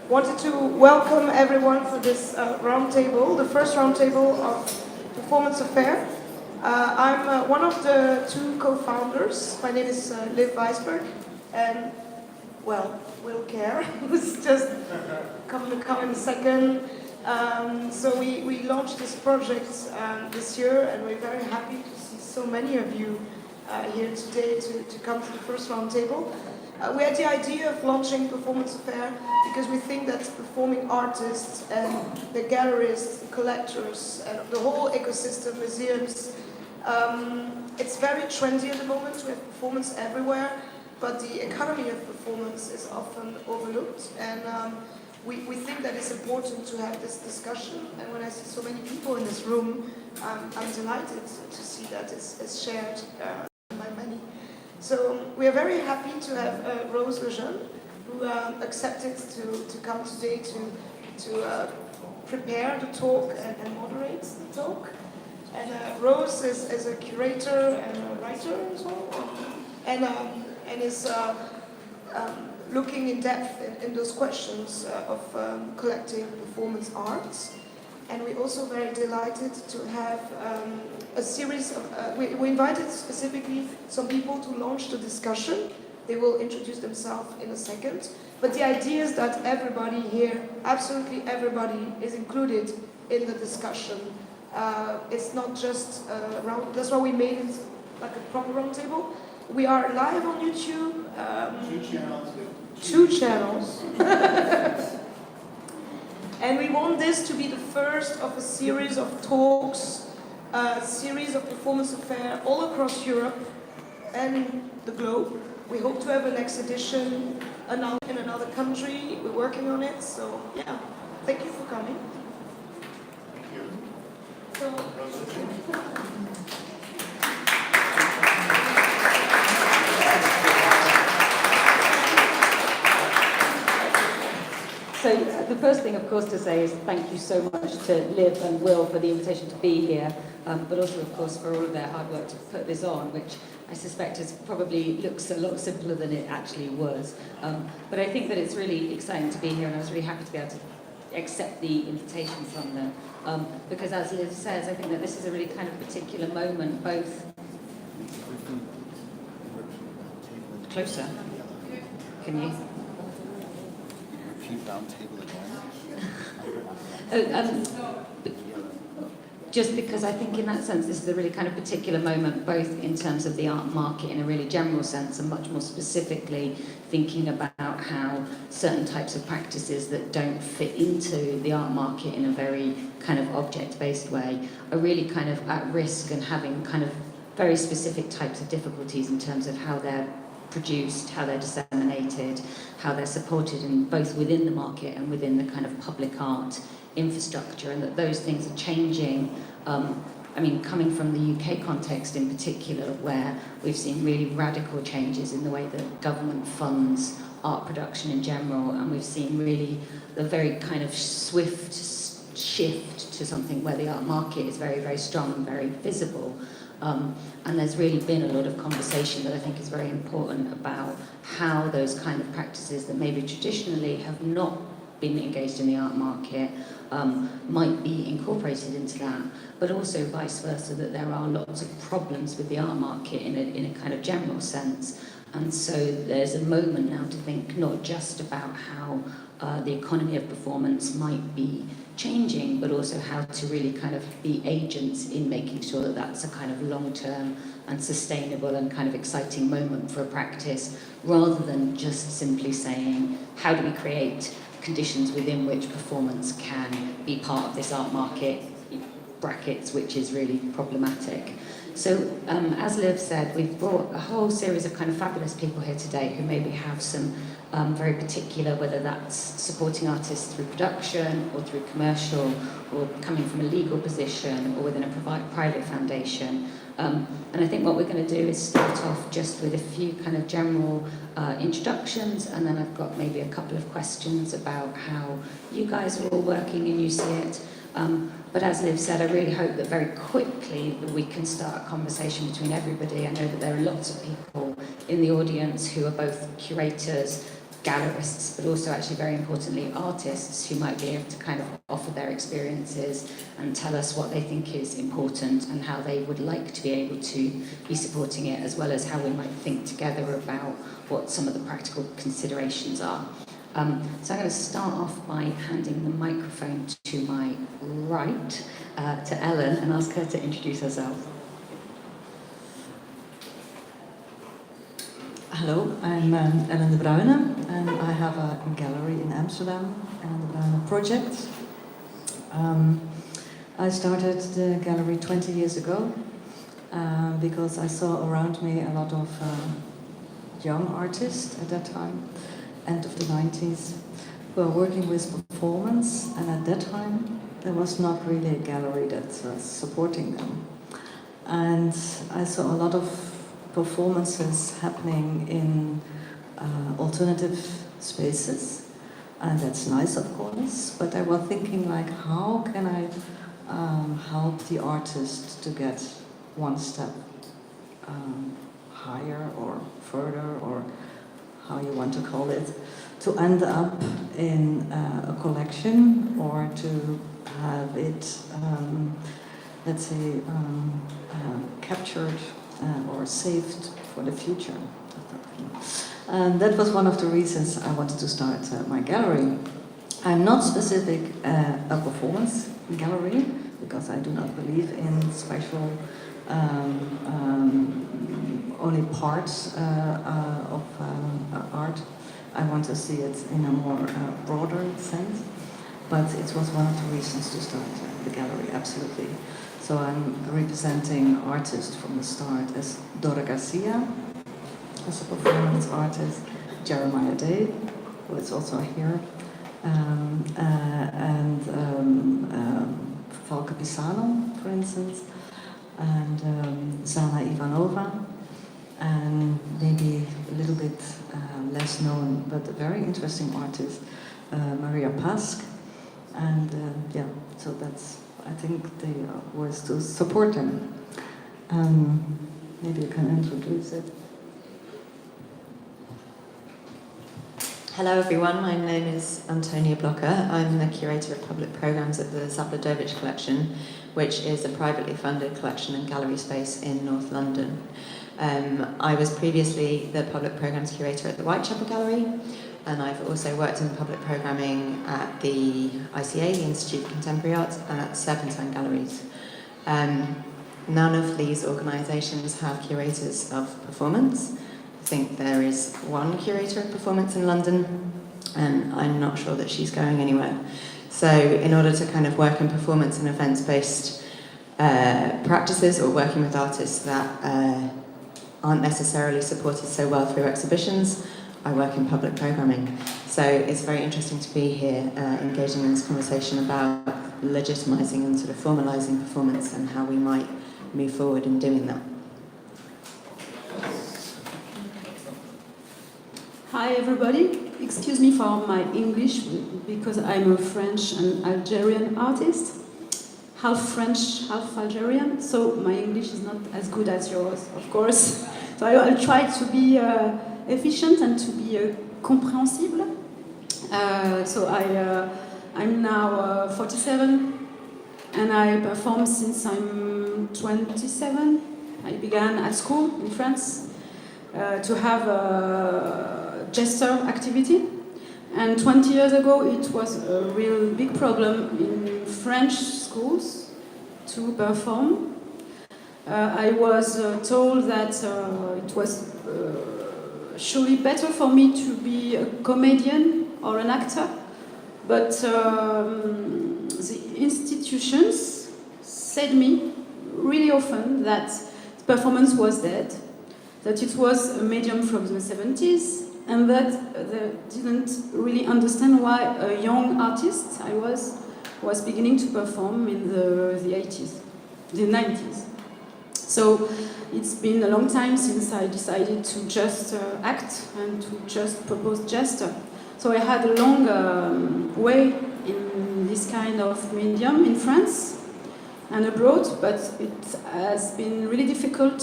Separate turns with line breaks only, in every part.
wanted to welcome everyone for this roundtable, the first roundtable of Performance Affair. I'm one of the two co-founders. My name is Liv Weisberg, and well, Will Care, who's just come in a second. So we launched this project this year, and we're very happy to see so many of you here today to come to the first roundtable. We had the idea of launching Performance Affair because we think that performing artists and the gallerists, the collectors, and the whole ecosystem, museums, it's very trendy at the moment to have performance everywhere, but the economy of performance is often overlooked, and we think that it's important to have this discussion. And when I see so many people in this room, I'm delighted to see that it's shared by many. So we are very happy to have Rose Lejeune, who accepted to come today to prepare the talk and moderate the talk. And Rose is a curator and a writer as well, and is looking in depth in those questions of collective performance arts. And we're also very delighted to have a series of, we invited specifically some people to launch the discussion. They will introduce themselves in a second. But the idea is that everybody here, absolutely everybody, is included in the discussion. It's not just round, that's why we made it like a proper roundtable. We are live on YouTube.
2 channels.
2 channels. And we want this to be the first of a series of talks, a series of performance affair all across Europe and the globe. We hope to have an next edition in another country. We're working on it, so yeah. Thank you for coming.
Thank you.
So the first thing, of course, to say is thank you so much to Liv and Will for the invitation to be here, but also, of course, for all of their hard work to put this on, which I suspect probably looks a lot simpler than it actually was. But I think that it's really exciting to be here, and I was really happy to be able to accept the invitation from them. Because as Liv says, I think that this is a really kind of particular moment, both... Closer. Can you?
Round table
again. Just because I think in that sense this is a really kind of particular moment, both in terms of the art market in a really general sense and much more specifically thinking about how certain types of practices that don't fit into the art market in a very kind of object-based way are really kind of at risk and having kind of very specific types of difficulties in terms of how they're produced, how they're disseminated, how they're supported in both within the market and within the kind of public art infrastructure, and that those things are changing. I mean, coming from the UK context in particular, where we've seen really radical changes in the way that government funds art production in general, and we've seen really a very kind of swift shift to something where the art market is very, very strong and very visible. And there's really been a lot of conversation that I think is very important about how those kind of practices that maybe traditionally have not been engaged in the art market might be incorporated into that, but also vice versa, that there are lots of problems with the art market in a kind of general sense. And so there's a moment now to think not just about how the economy of performance might be changing, but also how to really kind of be agents in making sure that that's a kind of long-term and sustainable and kind of exciting moment for a practice, rather than just simply saying, how do we create conditions within which performance can be part of this art market, brackets, which is really problematic. So, as Liv said, we've brought a whole series of kind of fabulous people here today who maybe have some very particular, whether that's supporting artists through production or through commercial, or coming from a legal position or within a private foundation. And I think what we're going to do is start off just with a few kind of general introductions, and then I've got maybe a couple of questions about how you guys are all working and you see it. But as Liv said, I really hope that very quickly that we can start a conversation between everybody. I know that there are lots of people in the audience who are both curators, gallerists, but also actually very importantly artists who might be able to kind of offer their experiences and tell us what they think is important and how they would like to be able to be supporting it, as well as how we might think together about what some of the practical considerations are. So I'm going to start off by handing the microphone to my right, to Ellen, and ask her to introduce herself.
Hello, I'm Ellen de Bruyne, and I have a gallery in Amsterdam, Ellen de Bruyne Project. I started the gallery 20 years ago because I saw around me a lot of young artists at that time, end of the 90s, who were working with performance, and at that time there was not really a gallery that was supporting them. And I saw a lot of performances happening in alternative spaces, and that's nice, of course, but I was thinking, like, how can I help the artist to get one step higher or further, or how you want to call it, to end up in a collection, or to have it, let's say, captured or saved for the future. And that was one of the reasons I wanted to start my gallery. I'm not specific a performance gallery, because I do not believe in special only parts of art. I want to see it in a more broader sense, but it was one of the reasons to start the gallery, absolutely. So I'm representing artists from the start as Dora Garcia, as a performance artist, Jeremiah Day, who is also here, and Falke Pisano, for instance, and Zana Ivanova, and maybe a little bit less known, but a very interesting artist, Maria Pask, and yeah, so that's, I think the was to support them. Maybe you can introduce it.
Hello everyone, my name is Antonia Blocker. I'm the curator of public programs at the Zabladovich Collection, which is a privately funded collection and gallery space in North London. I was previously the public programs curator at the Whitechapel Gallery, and I've also worked in public programming at the ICA, the Institute of Contemporary Art, and at Serpentine Galleries. None of these organisations have curators of performance. I think there is one curator of performance in London, and I'm not sure that she's going anywhere. So in order to kind of work in performance and events-based practices, or working with artists that aren't necessarily supported so well through exhibitions, I work in public programming. So it's very interesting to be here engaging in this conversation about legitimising and sort of formalising performance and how we might move forward in doing that.
Hi everybody, excuse me for my English because I'm a French and Algerian artist, half French, half Algerian, so my English is not as good as yours, of course. So I'll try to be efficient and to be comprehensible. So I'm now 47 and I perform since I'm 27. I began at school in France to have a gesture activity, and 20 years ago it was a real big problem in French schools to perform. I was told that it was surely better for me to be a comedian or an actor, but the institutions said me really often that performance was dead, that it was a medium from the 70s, and that they didn't really understand why a young artist I was beginning to perform in the 80s, the 90s. So it's been a long time since I decided to just act and to just propose gesture. So I had a long way in this kind of medium in France and abroad, but it has been really difficult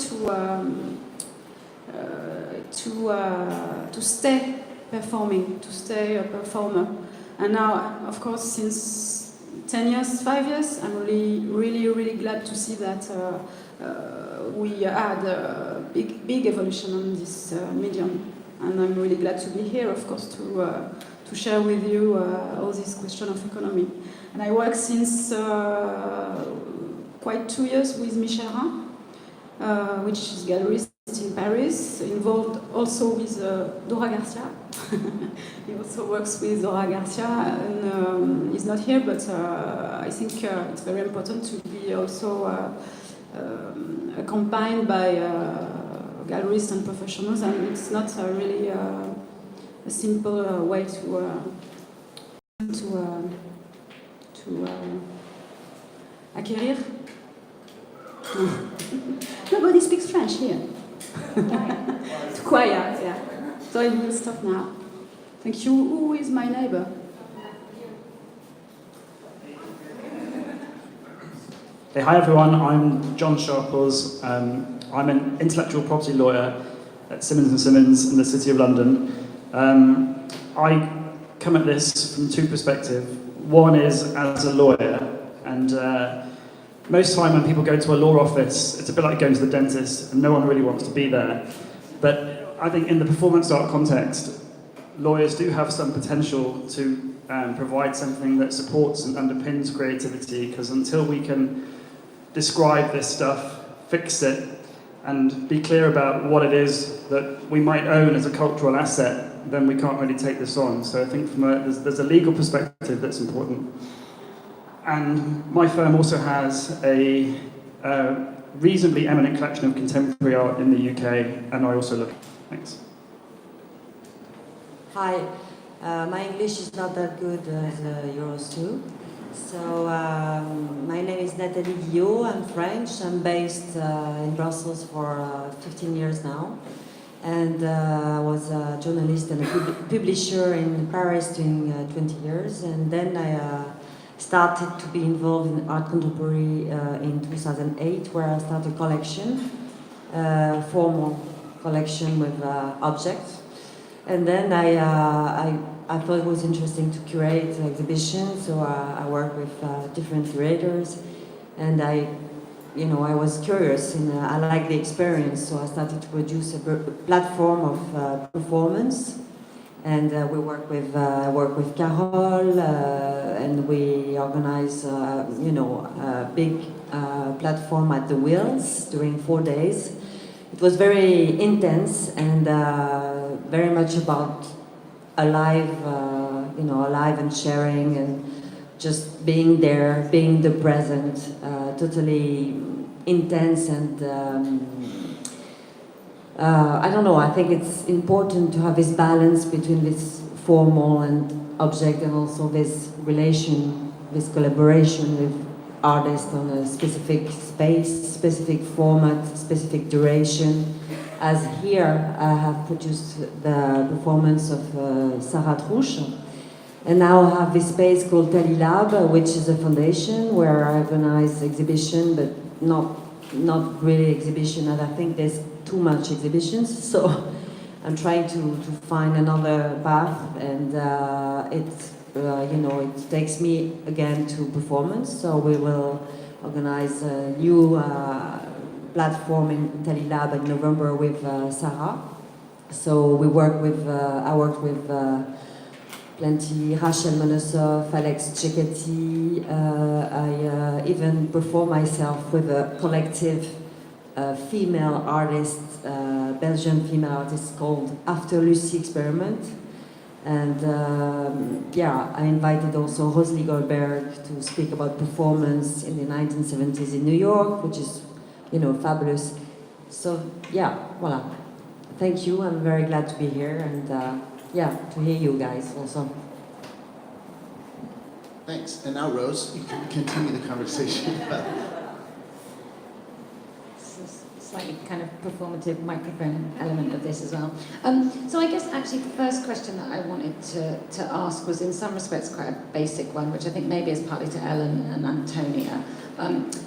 to stay performing, to stay a performer. And now, of course, since 10 years, 5 years, I'm really glad to see that we had a big evolution on this medium. And I'm really glad to be here, of course, to share with you all this question of economy. And I work since quite 2 years with Michel Rhin, which is gallerist in Paris, involved also with Dora Garcia. He also works with Dora Garcia, and he's not here, but I think it's very important to be also accompanied by gallerists and professionals, and it's not really a simple way to acquérir. Nobody speaks French here. It's quiet, yeah. So I will stop now. Thank you. Who is my neighbor?
Hey, hi everyone, I'm John Sharples. I'm an intellectual property lawyer at Simmons & Simmons in the City of London. I come at this from two perspectives. One is as a lawyer, and most time when people go to a law office, it's a bit like going to the dentist, and no one really wants to be there. But I think in the performance art context, lawyers do have some potential to provide something that supports and underpins creativity, because until we can describe this stuff, fix it, and be clear about what it is that we might own as a cultural asset, then we can't really take this on. So I think from there's a legal perspective that's important. And my firm also has a reasonably eminent collection of contemporary art in the UK, and I also look. Thanks.
Hi, my English is not that good as yours too. So my name is Nathalie Guillot, I'm French, I'm based in Brussels for 15 years now. And I was a journalist and a publisher in Paris during 20 years. And then I started to be involved in art contemporary in 2008, where I started a collection, formal collection with objects. And then I thought it was interesting to curate an exhibition, so I worked with different curators, and I was curious and I liked the experience, so I started to produce a platform of performance, and we work with Carole, and we organize a big platform at the Wheels during 4 days. It was very intense and very much about alive and sharing and just being there, being the present, totally intense and I don't know, I think it's important to have this balance between this formal and object and also this relation, this collaboration with artists on a specific space, specific format, specific duration. As here, I have produced the performance of Sarah Trouche, and now I have this space called Tally Lab, which is a foundation where I organize exhibition, but not really exhibition, and I think there's too much exhibitions, so I'm trying to find another path, and it takes me again to performance, so we will organize a new platform in Tally Lab in November with Sarah. So we work with, I worked with plenty, Rachel Monosov, Alex Cecchetti. I even perform myself with a collective female artist, Belgian female artist called After Lucy Experiment. And I invited also Rosalie Goldberg to speak about performance in the 1970s in New York, which is, fabulous. So, voila. Thank you, I'm very glad to be here, and to hear you guys also.
Thanks. And now, Rose, you can continue the conversation.
Slightly kind of performative microphone element of this as well. So I guess actually the first question that I wanted to ask was in some respects quite a basic one, which I think maybe is partly to Ellen and Antonia.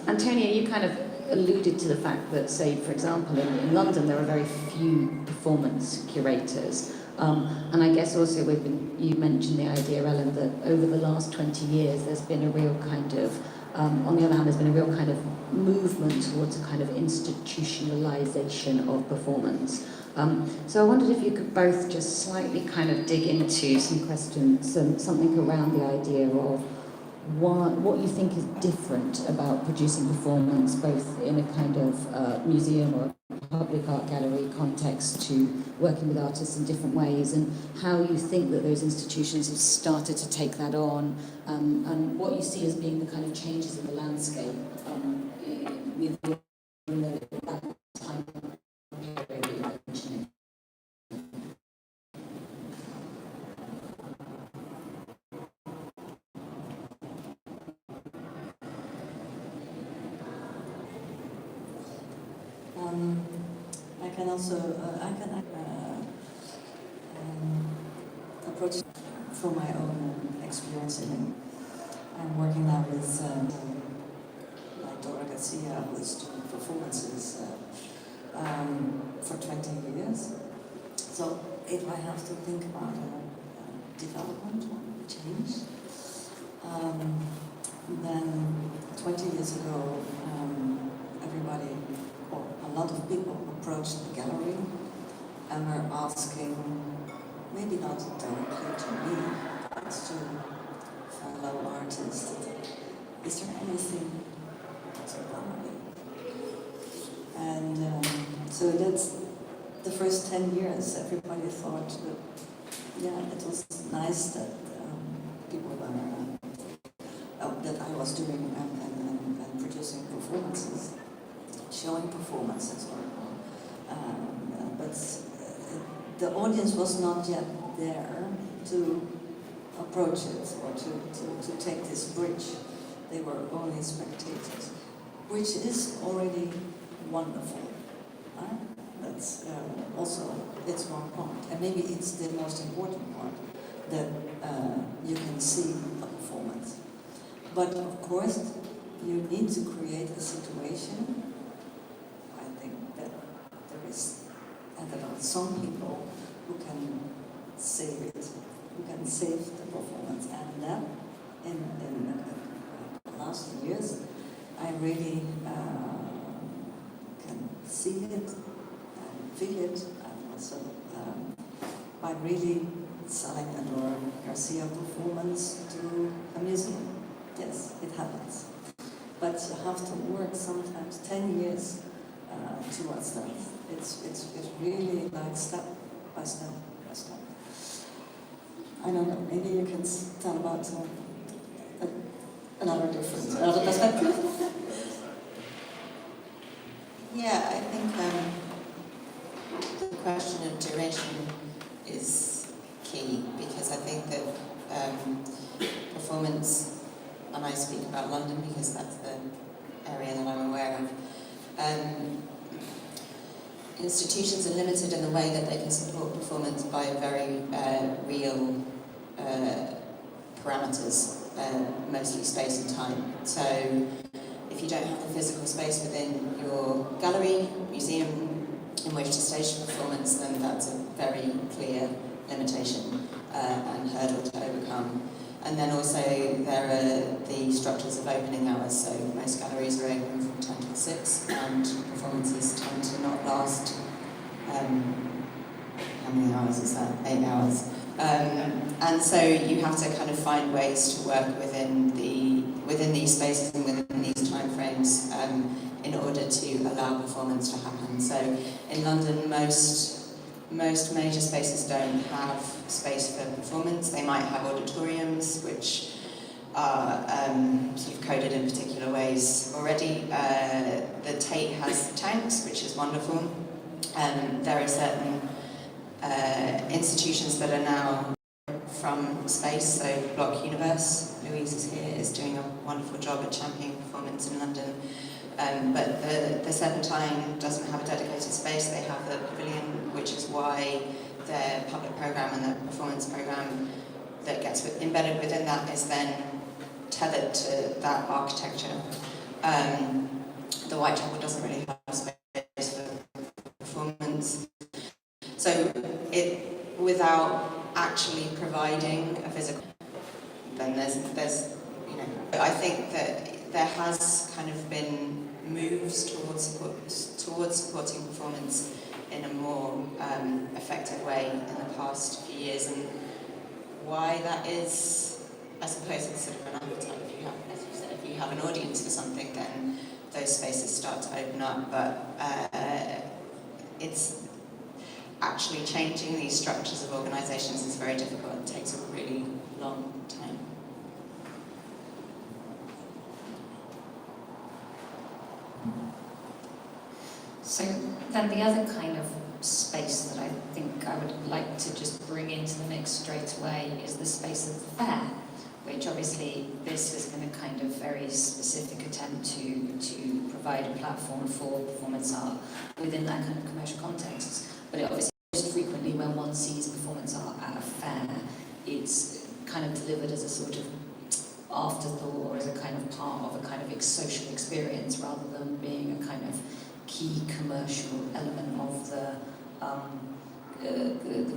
Antonia, you kind of alluded to the fact that, say, for example, in London there are very few performance curators. And I guess also you mentioned the idea, Ellen, that over the last 20 years there's been a real kind of, on the other hand, there's been a real kind of movement towards a kind of institutionalization of performance. So I wondered if you could both just slightly kind of dig into some questions, something around the idea of what you think is different about producing performance, both in a kind of museum or public art gallery context to working with artists in different ways, and how you think that those institutions have started to take that on, and what you see as being the kind of changes in the landscape with that time period that you're mentioning.
I can also approach from my own experience. I'm working now with like Dora Garcia, who is doing performances for 20 years. So if I have to think about development or change, then 20 years ago, everybody, or a lot of people, approached the gallery and were asking, maybe not directly to me, but to fellow artists, is there anything to gallery? And so that's the first 10 years. Everybody thought that, yeah, it was nice that people were that I was doing and producing performances, showing performances, but the audience was not yet there to approach it or to take this bridge. They were only spectators, which is already wonderful. That's also it's one part, and maybe it's the most important part, that you can see a performance. But of course, you need to create a situation. I think that there is, and there are some people who can save it, who can save the performance, and that in the last years, I really can see it and feel it, and also by really selling a Dora Garcia performance to a museum. Yes, it happens. But you have to work sometimes 10 years towards that. It's really like step by step by step. I don't know, maybe you can tell about another perspective.
Yeah, I think the question of duration is key, because I think that performance, and I speak about London because that's the area that I'm aware of, institutions are limited in the way that they can support performance by very real parameters, mostly space and time. So if you don't have the physical space within your gallery, museum, in which to stage a performance, then that's a very clear limitation and hurdle to overcome. And then also there are the structures of opening hours, so most galleries are open from 10 till 6, and performances tend to not last, how many hours is that? 8 hours. And so you have to kind of find ways to work within these spaces and within these timeframes in order to allow performance to happen. So in London, most major spaces don't have space for performance. They might have auditoriums, which are sort of coded in particular ways already. The Tate has tanks, which is wonderful. There are certain institutions that are now from space, so Block Universe, Louise is here, is doing a wonderful job at championing performance in London. But the Serpentine doesn't have a dedicated space. They have the pavilion, which is why their public programme and their performance programme that gets embedded within that is then tethered to that architecture. The Whitechapel doesn't really have space for performance. So without actually providing a physical, then there's you know, I think that there has kind of been moves towards supporting performance in a more effective way in the past few years, and why that is, I suppose it's sort of an appetite. If you have, as you said, if you have an audience for something, then those spaces start to open up, but it's actually changing these structures of organisations is very difficult. It takes a really long time.
So then the other kind of space that I think I would like to just bring into the mix straight away is the space of the fair, which obviously this is going to kind of very specific attempt to provide a platform for performance art within that kind of commercial context. But it obviously most frequently when one sees performance art at a fair, it's kind of delivered as a sort of afterthought or as a kind of part of a kind of social experience rather than being a kind of key commercial element of the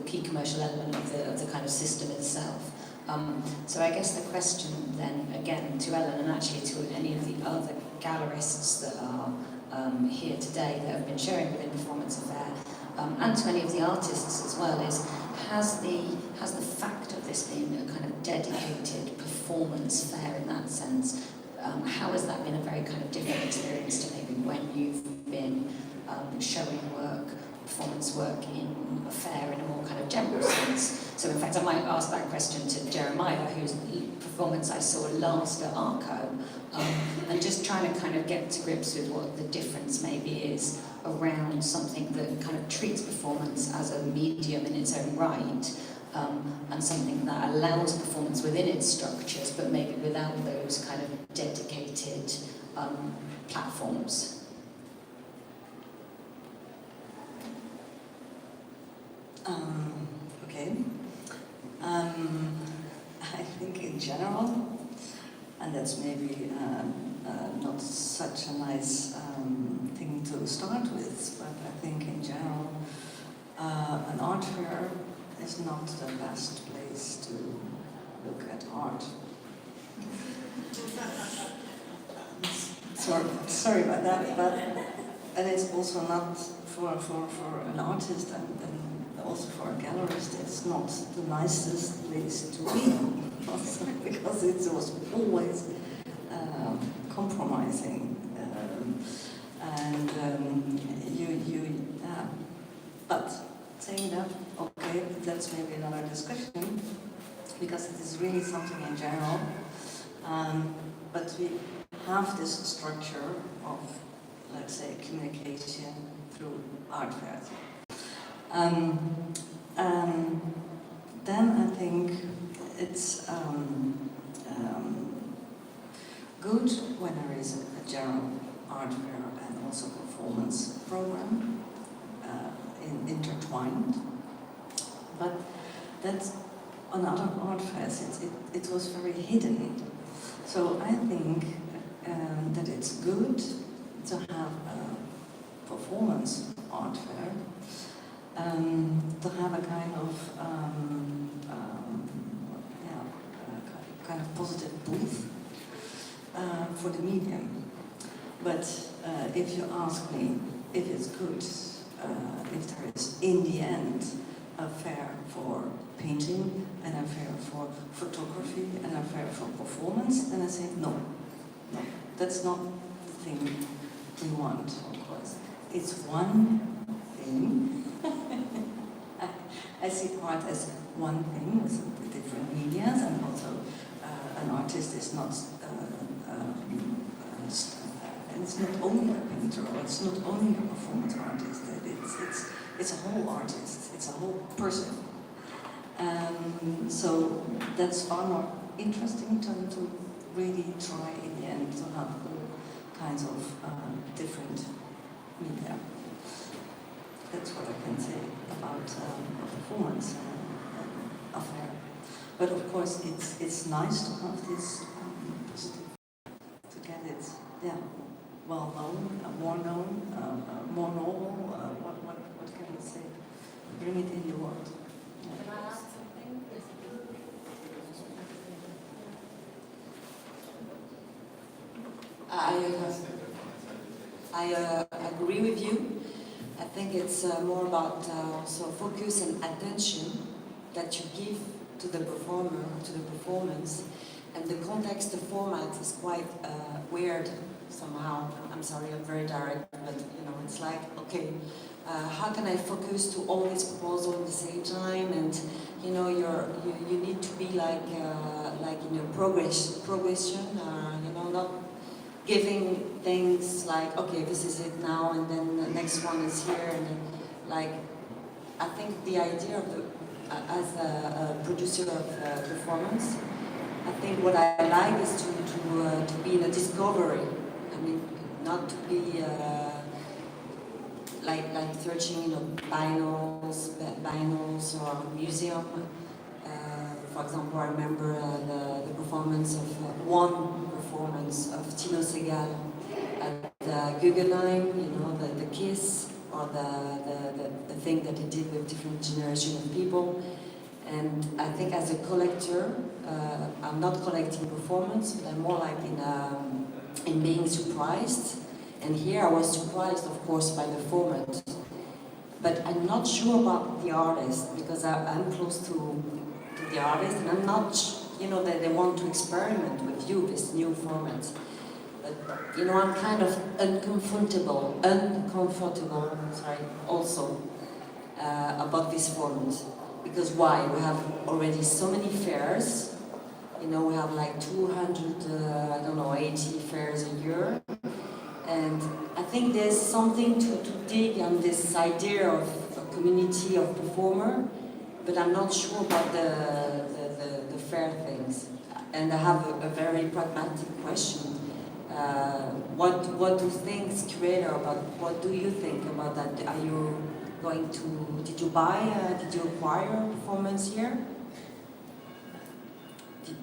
key commercial element of the kind of system itself. So I guess the question then again to Ellen and actually to any of the other gallerists that are here today that have been showing within Performance Affair, and to any of the artists as well, is has the fact of this being a kind of dedicated performance fair in that sense, how has that been a very kind of different experience to maybe when you've been showing work, performance work in a fair in a more kind of general sense? So in fact I might ask that question to Jeremiah, whose performance I saw last at Arco, and just trying to kind of get to grips with what the difference maybe is around something that kind of treats performance as a medium in its own right, and something that allows performance within its structures, but maybe without those kind of dedicated platforms.
Okay. I think in general, and that's maybe not such a nice thing to start with, but I think in general, an art fair is not the best place to look at art. Sorry about that, but and it's also not for an artist and also for a gallerist, it's not the nicest place to be because it was always compromising, and but saying that, okay, that's maybe another discussion because it is really something in general, but we have this structure of, let's say, communication through art fairs. Then I think it's good when there is a general art fair and also performance program intertwined. But that's on other art fairs, it was very hidden. So I think that it's good to have a performance art fair. To have a kind of positive booth for the medium. But if you ask me if it's good, if there is in the end a fair for painting and a fair for photography and a fair for performance, then I say no, that's not the thing we want, of course. It's one thing. I see art as one thing with different medias, and also an artist is not, and it's not only a painter, or it's not only a performance artist. It's a whole artist. It's a whole person. So that's far more interesting to really try in the end to have all kinds of different media. That's what I can say about a performance affair. But of course, it's nice to have this positive, to get it, well known, more normal. What can we say? Bring it in the world.
Can I ask something?
I agree with you. I think it's more about also focus and attention that you give to the performer, to the performance. And the context, the format is quite weird somehow. I'm sorry, I'm very direct, but it's like, okay, how can I focus to all these proposals at the same time? And you need to be like in a progression, not giving things like, okay, this is it now, and then the next one is here, and then, like, I think the idea of as a producer of performance, I think what I like is to be in a discovery. I mean, not to be like searching vinyls or museum. For example, I remember the performance of one performance of Tino Segal at the Guggenheim. The Kiss, or the thing that he did with different generation of people. And I think as a collector, I'm not collecting performance, but I'm more like in being surprised. And here I was surprised, of course, by the format. But I'm not sure about the artist, because I'm close to the artist, and I'm not, that they want to experiment with this new format. But, I'm kind of uncomfortable, also about this format. Because why? We have already so many fairs. We have like 80 fairs a year. And I think there's something to dig on this idea of a community of performer, but I'm not sure about the fair things. And I have a very pragmatic question. What do things curator about? What do you think about that? Are you going to? Did you acquire performance here?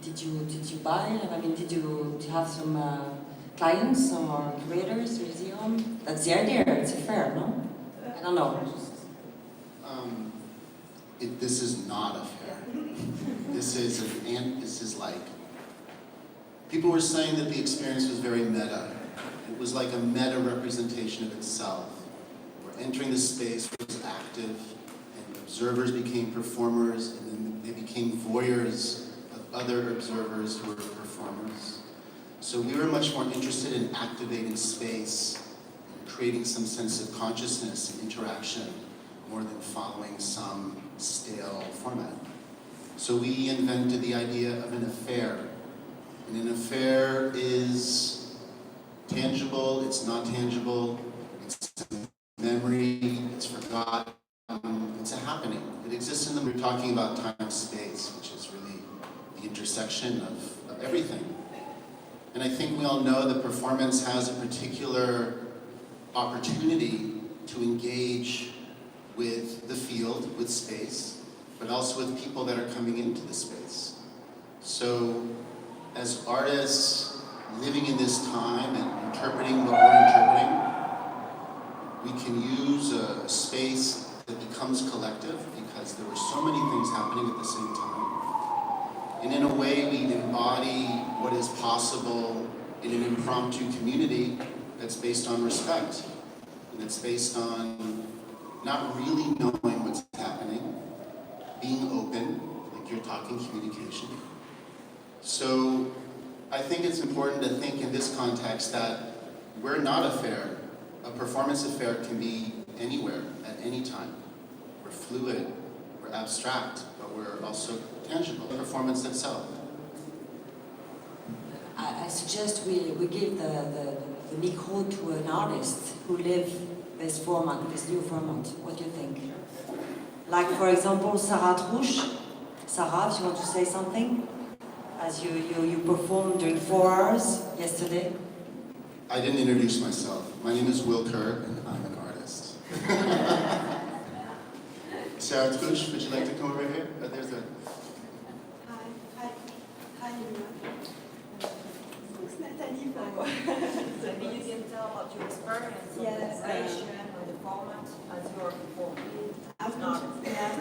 Did you buy? I mean, did you have some clients or curators, museum? That's the idea. It's a fair, no? I don't know.
This is not a fair. This is like, people were saying that the experience was very meta. It was like a meta representation of itself. Where entering the space was active, and observers became performers, and then they became voyeurs of other observers who were performers. So we were much more interested in activating space, and creating some sense of consciousness and interaction, more than following some stale format. So we invented the idea of an affair. And an affair is tangible, it's not tangible, it's a memory, it's forgotten, it's a happening. It exists in the, we're talking about time-space, which is really the intersection of everything. And I think we all know that performance has a particular opportunity to engage with the field, with space, but also with people that are coming into the space. So, as artists living in this time and interpreting what we're interpreting, we can use a space that becomes collective, because there were so many things happening at the same time. And in a way, we embody what is possible in an impromptu community that's based on respect, and that's based on not really knowing what's happening, being open, like you're talking communication. So I think it's important to think in this context that we're not a fair. A performance affair can be anywhere, at any time. We're fluid, we're abstract, but we're also tangible. The performance itself.
I suggest we give the micro to an artist who live this format, this new format. What do you think? Like, for example, Sarah Trouche. Sarah, if you want to say something? As you performed during 4 hours yesterday.
I didn't introduce myself. My name is Will Kerr, and I'm an artist. Sarah Trouche, would you like to come over here? Oh, there's a...
Hi everyone. Thanks Nathalie for
So maybe you can tell about your experience of the station or the format as you are performing.
I've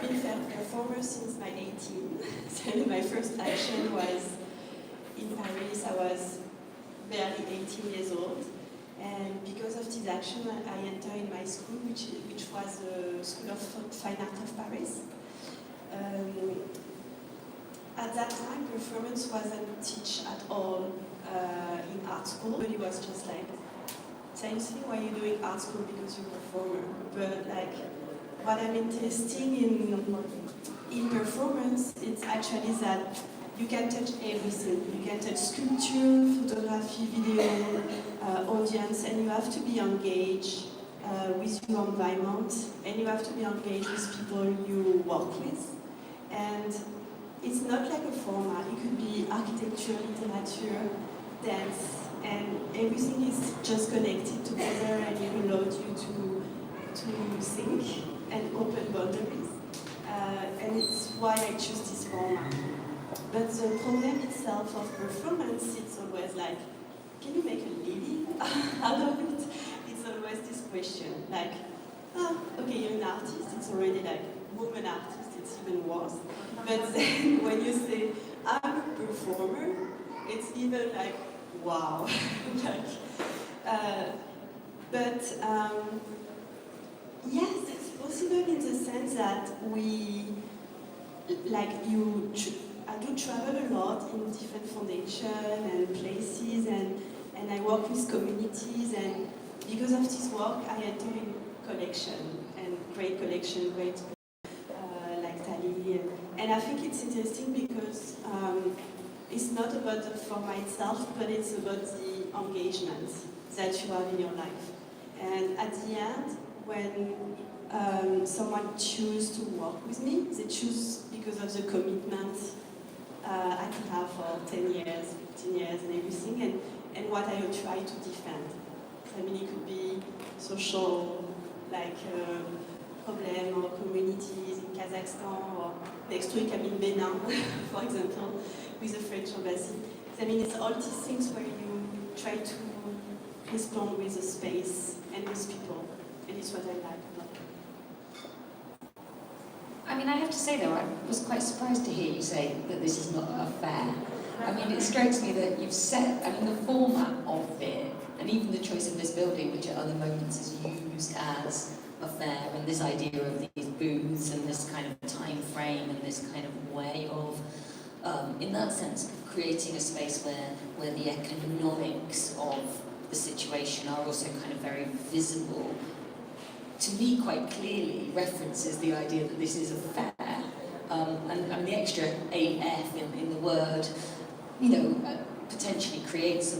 been a performer since my 18. So my first action was in Paris. I was barely 18 years old. And because of this action, I entered in my school, which was the School of Fine Art of Paris. At that time, performance wasn't taught at all in art school. But it was just like, seriously, why are you doing art school? Because you're a performer. But like, what I'm interested in performance, it's actually that you can touch everything. You can touch sculpture, photography, video, audience, and you have to be engaged with your environment, and you have to be engaged with people you work with. And it's not like a format. It could be architecture, literature, dance, and everything is just connected together, and it allows you to think and open boundaries. And it's why I choose this format. But the problem itself of performance, it's always like, can you make a living out of it? It's always this question, like, okay, you're an artist, it's already like, woman artist, it's even worse. But then when you say, I'm a performer, it's even like, wow. Yes, it's possible in the sense that I do travel a lot in different foundations and places, and I work with communities, and because of this work, I enter in collection, and great collection, like Tali, and I think it's interesting because it's not about the format itself, but it's about the engagement that you have in your life. And at the end, when someone chooses to work with me, they choose because of the commitment I can have for 10 years, 15 years and everything, and what I will try to defend. I mean, it could be social, like problem or communities in Kazakhstan, or next week I'm in Benin, for example, with the French embassy. I mean, it's all these things where you try to respond with the space and with people, and it's what I like a lot.
I mean, I have to say though, I was quite surprised to hear you say that this is not a fair. I mean, it strikes me that you've set, I mean, the format of it, and even the choice of this building, which at other moments is used as a fair, and this idea of these booths and this kind of time frame and this kind of way of, in that sense, creating a space where the economics of the situation are also kind of very visible, to me quite clearly references the idea that this is a fair, and the extra AF in the word, you know, potentially creates a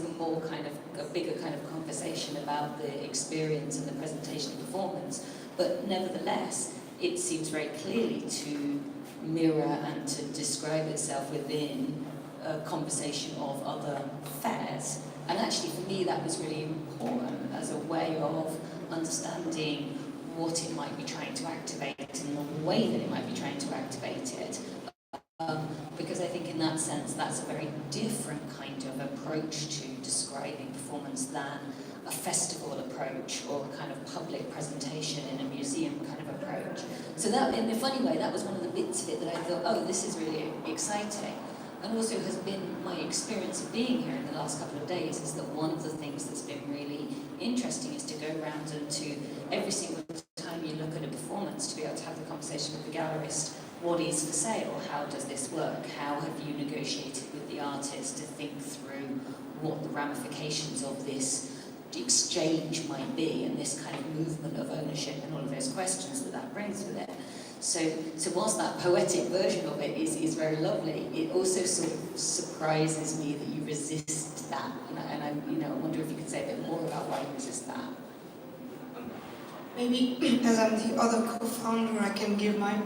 bigger kind of conversation about the experience and the presentation and performance, but nevertheless, it seems very clearly to mirror and to describe itself within a conversation of other fairs. And actually for me that was really important as a way of understanding what it might be trying to activate and the way that it might be trying to activate it. Because I think in that sense that's a very different kind of approach to describing performance than a festival approach or a kind of public presentation in a museum kind of approach. So that, in a funny way, that was one of the bits of it that I thought, oh, this is really exciting. And also has been my experience of being here in the last couple of days is that one of the things that's been really interesting is to go around and to every single time you look at a performance to be able to have the conversation with the gallerist, what is for sale, how does this work, how have you negotiated with the artist to think through what the ramifications of this exchange might be and this kind of movement of ownership and all of those questions that brings with it. So whilst that poetic version of it is very lovely, it also sort of surprises me that you resist that. And I wonder if you could say a bit more about why you resist that.
Maybe as I'm the other co-founder, I can give my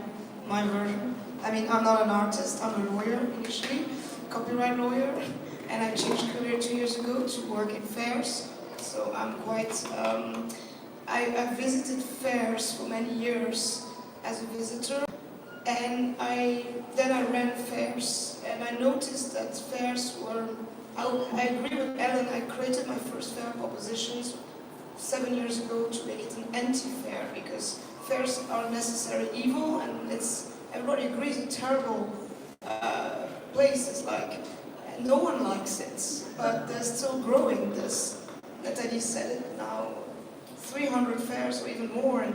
version. I mean, I'm not an artist, I'm a lawyer initially, copyright lawyer, and I changed career 2 years ago to work in fairs. So I'm quite, I visited fairs for many years as a visitor, and then I ran fairs, and I noticed that fairs were, I agree with Ellen, I created my first fair propositions 7 years ago to make it an anti-fair, because fairs are necessary evil, and everybody agrees, it's terrible places, like no one likes it, but they're still growing. There's, Nathalie said it now, 300 fairs or even more, and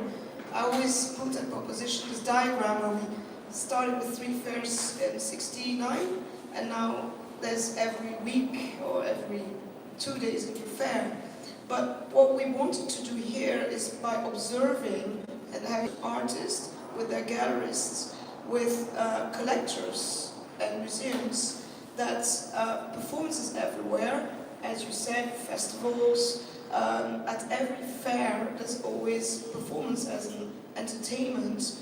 I always put a proposition, this diagram where we started with 3 fairs in '69, and now there's every week or every 2 days a new fair. But what we wanted to do here is by observing and having artists with their gallerists, with collectors and museums, that performances everywhere, as you said, festivals, at every fair there's always performance as an entertainment.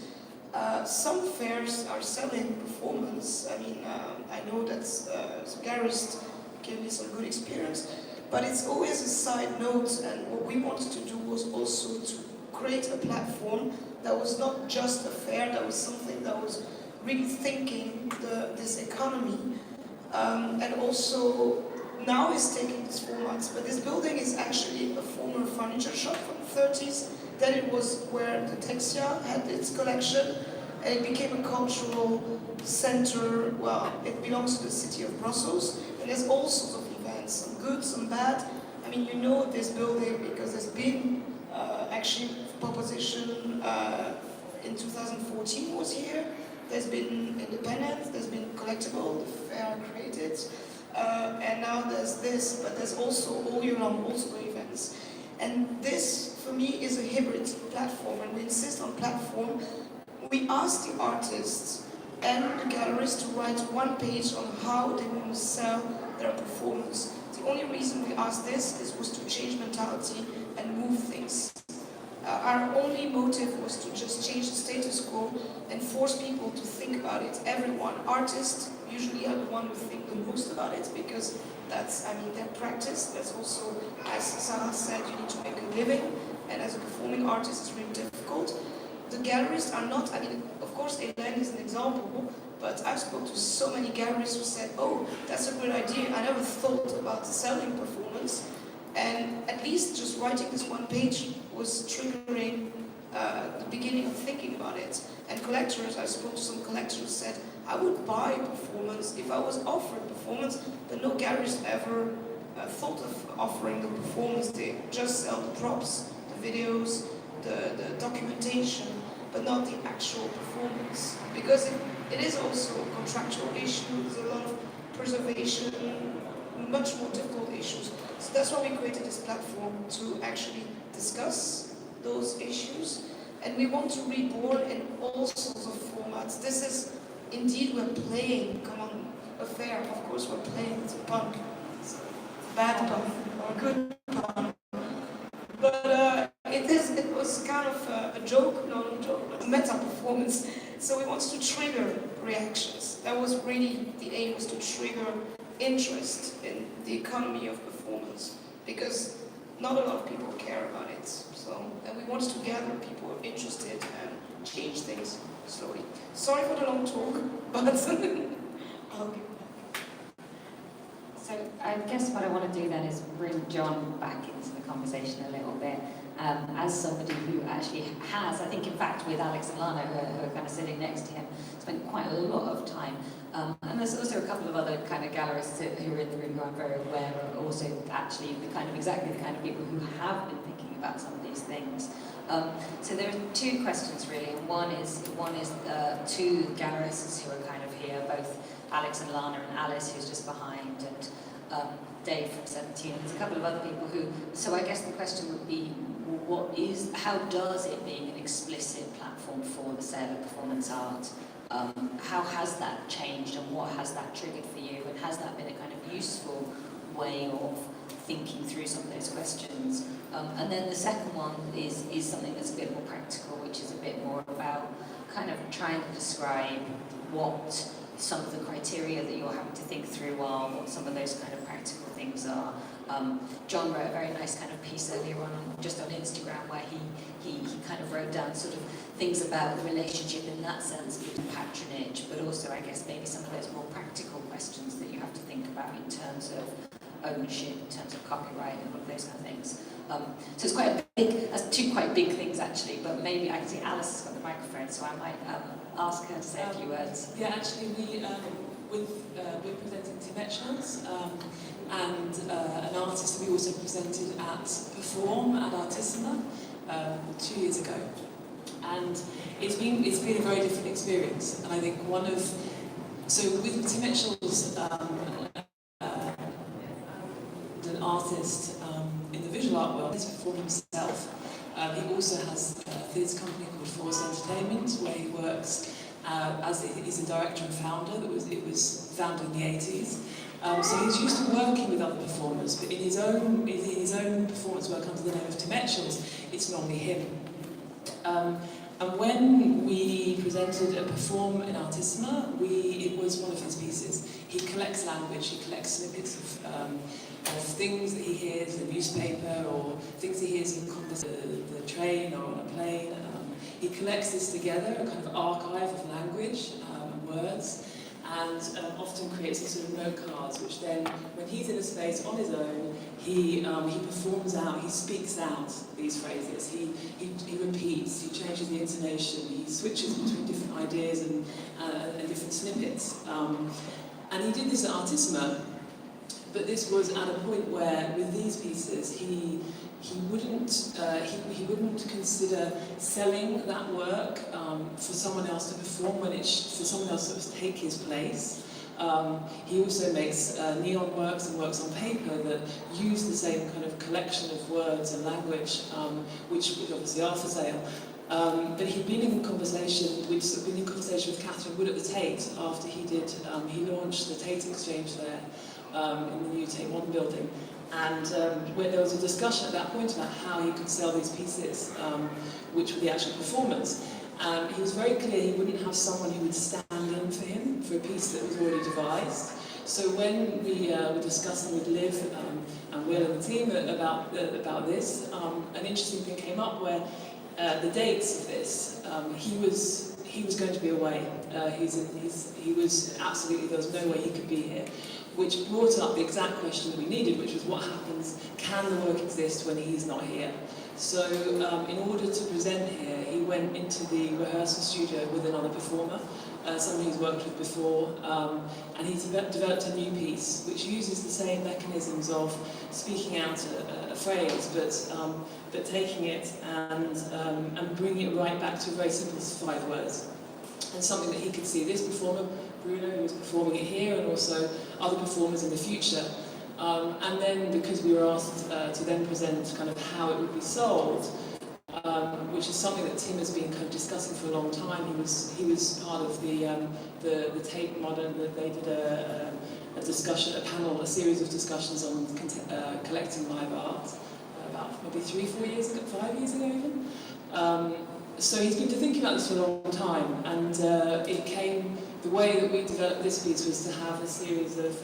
Some fairs are selling performance. I mean, I know that some gallerists give me some good experience, but it's always a side note, and what we wanted to do was also to create a platform that was not just a fair, that was something that was really thinking this economy, and also now is taking this format. But this building is actually a former furniture shop from the 30s. Then it was where the Texia had its collection, and it became a cultural center. Well, it belongs to the city of Brussels, and there's all sorts of events, some good, some bad. I mean, you know this building because there's been actually proposition in 2014 was here. There's been Independent, there's been Collectible, the fair created, and now there's this, but there's also all year long also events. And this, for me, is a hybrid platform, and we insist on platform. We ask the artists and the galleries to write one page on how they want to sell their performance. The only reason we asked this was to change mentality and move things. Our only motive was to just change the status quo and force people to think about it. Everyone, artists usually are the one who think the most about it because that's, I mean, their practice. That's also, as Sarah said, you need to make a living, and as a performing artist, it's really difficult. The gallerists are not, I mean, of course, Hélène is an example, but I've spoken to so many gallerists who said, oh, that's a good idea. I never thought about selling performance. And at least just writing this one page was triggering the beginning of thinking about it. And collectors, I spoke to some collectors who said, I would buy performance if I was offered performance, but no galleries ever thought of offering the performance. They just sell the props, the videos, the documentation, but not the actual performance. Because it is also a contractual issue, there's a lot of preservation, much more difficult issues. So that's why we created this platform, to actually discuss those issues. And we want to reborn in all sorts of formats. This is, indeed, we're playing, come on, a fair, of course we're playing, it's a punk. It's a bad punk, or a good punk. But it was kind of a joke, not a joke, but a meta performance. So we wanted to trigger reactions. That was really, the aim was to trigger interest in the economy of performance, because not a lot of people care about it. So, and we wanted to gather people interested and change things slowly. Sorry for the long talk, but I'll give back.
So I guess what I want to do then is bring John back into the conversation a little bit. As somebody who actually has, I think in fact with Alex and Lana, who are kind of sitting next to him, spent quite a lot of time. And there's also a couple of other kind of gallerists who are in the room who I'm very aware are also actually exactly the kind of people who have been thinking about some of these things. So there are 2 questions really, and one is 2 gallerists who are kind of here, both Alex and Lana and Alice, who's just behind, and Dave from 17. There's a couple of other people who. So I guess the question would be, how does it being an explicit platform for the sale of performance art, how has that changed, and what has that triggered for you, and has that been a kind of useful way of thinking through some of those questions? And then the second one is something that's a bit more practical, which is a bit more about kind of trying to describe what some of the criteria that you're having to think through are, what some of those kind of practical things are. John wrote a very nice kind of piece earlier on, just on Instagram, where he kind of wrote down sort of things about the relationship in that sense between patronage, but also I guess maybe some of those more practical questions that you have to think about in terms of ownership, in terms of copyright, and all of those kind of things. So it's quite a big, that's 2 quite big things actually, but maybe I can see Alice has got the microphone, so I might ask her to say a few words.
Yeah, actually we're presenting Timecha professionals and an artist that we also presented at Perform at Artissima 2 years ago. And it's been a very different experience. And I think so with Tim Mitchell's an artist in the visual art world, he's performed himself. He also has a theatre company called Force Entertainment, where he works he's a director and founder. It was founded in the 80s. So he's used to working with other performers, but in his own performance work under the name of Tim Mitchell's, it's normally him. And when we presented a Perform in Artissima, it was one of his pieces. He collects language, he collects snippets of things that he hears in the newspaper or things he hears in the train or on a plane. He collects this together, a kind of archive of language and words, and often creates these sort of note cards, which then, when he's in a space on his own, he performs out, he speaks out these phrases, he repeats, he changes the intonation, he switches between different ideas and different snippets. And he did this at Artissima, but this was at a point where, with these pieces, he wouldn't consider selling that work for someone else to perform for someone else to sort of take his place. He also makes neon works and works on paper that use the same kind of collection of words and language, which obviously are for sale. But he'd been in conversation with Catherine Wood at the Tate after he launched the Tate Exchange there in the new Tate Modern building. And when there was a discussion at that point about how he could sell these pieces, which were the actual performance, he was very clear he wouldn't have someone who would stand in for him for a piece that was already devised. So when we were discussing with Liv and Will and the team about this, an interesting thing came up where the dates of this, he was going to be away. He was absolutely, there was no way he could be here, which brought up the exact question that we needed, which was what happens, can the work exist when he's not here? So in order to present here, he went into the rehearsal studio with another performer, someone he's worked with before, and he's developed a new piece which uses the same mechanisms of speaking out a phrase, but taking it and bringing it right back to a very simple 5 words. And something that he could see this performer, Bruno, who was performing it here, and also other performers in the future. And then, because we were asked to then present kind of how it would be sold, which is something that Tim has been kind of discussing for a long time. He was part of the Tate Modern, that they did a discussion, a series of discussions on collecting live art about maybe 3-4 years ago, 5 years ago even. So he's been thinking about this for a long time, and the way that we developed this piece was to have a series of,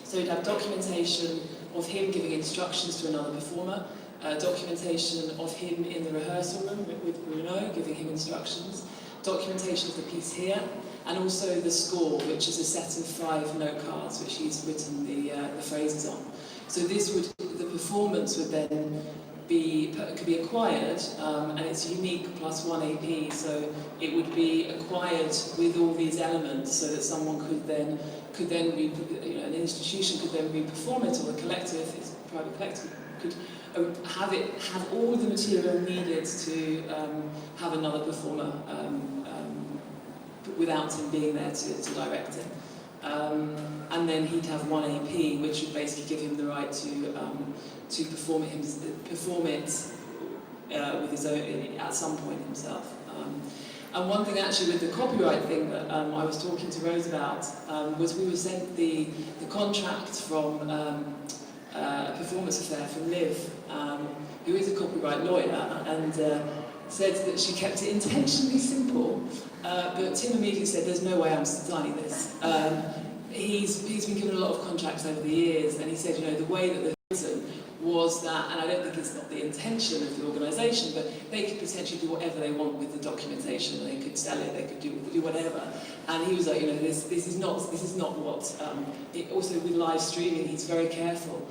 so we'd have documentation of him giving instructions to another performer, documentation of him in the rehearsal room with Bruno, giving him instructions, documentation of the piece here, and also the score, which is a set of 5 note cards which he's written the phrases on. So the performance would then could be acquired, and it's unique plus 1 AP, so it would be acquired with all these elements, so that someone could then an institution could then re-perform it, or a collective, it's a private collective, could have all the material needed to have another performer without him being there to direct it. And then he'd have 1 AP, which would basically give him the right to perform it with his own at some point himself. And one thing actually with the copyright thing that I was talking to Rose about was we were sent the contract from a performance affair from Liv, who is a copyright lawyer, and said that she kept it intentionally simple, but Tim immediately said, there's no way I'm signing this. He's been given a lot of contracts over the years, and he said, the way that they're written was that, and I don't think it's not the intention of the organisation, but they could potentially do whatever they want with the documentation. They could sell it, they could do whatever. And he was like, this is not what. Also with live streaming, he's very careful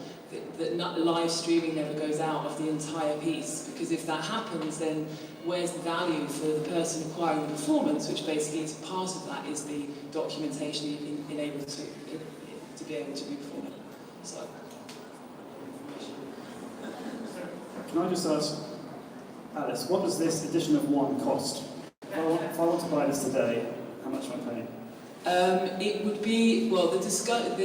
that live streaming never goes out of the entire piece, because if that happens, then where's the value for the person acquiring the performance, which basically is part of that is the documentation in able to be able to be performed. So.
Can I just ask, Alice, what does this edition of one cost? If I want to buy this today, how much am I paying?
It would be, well, the discussion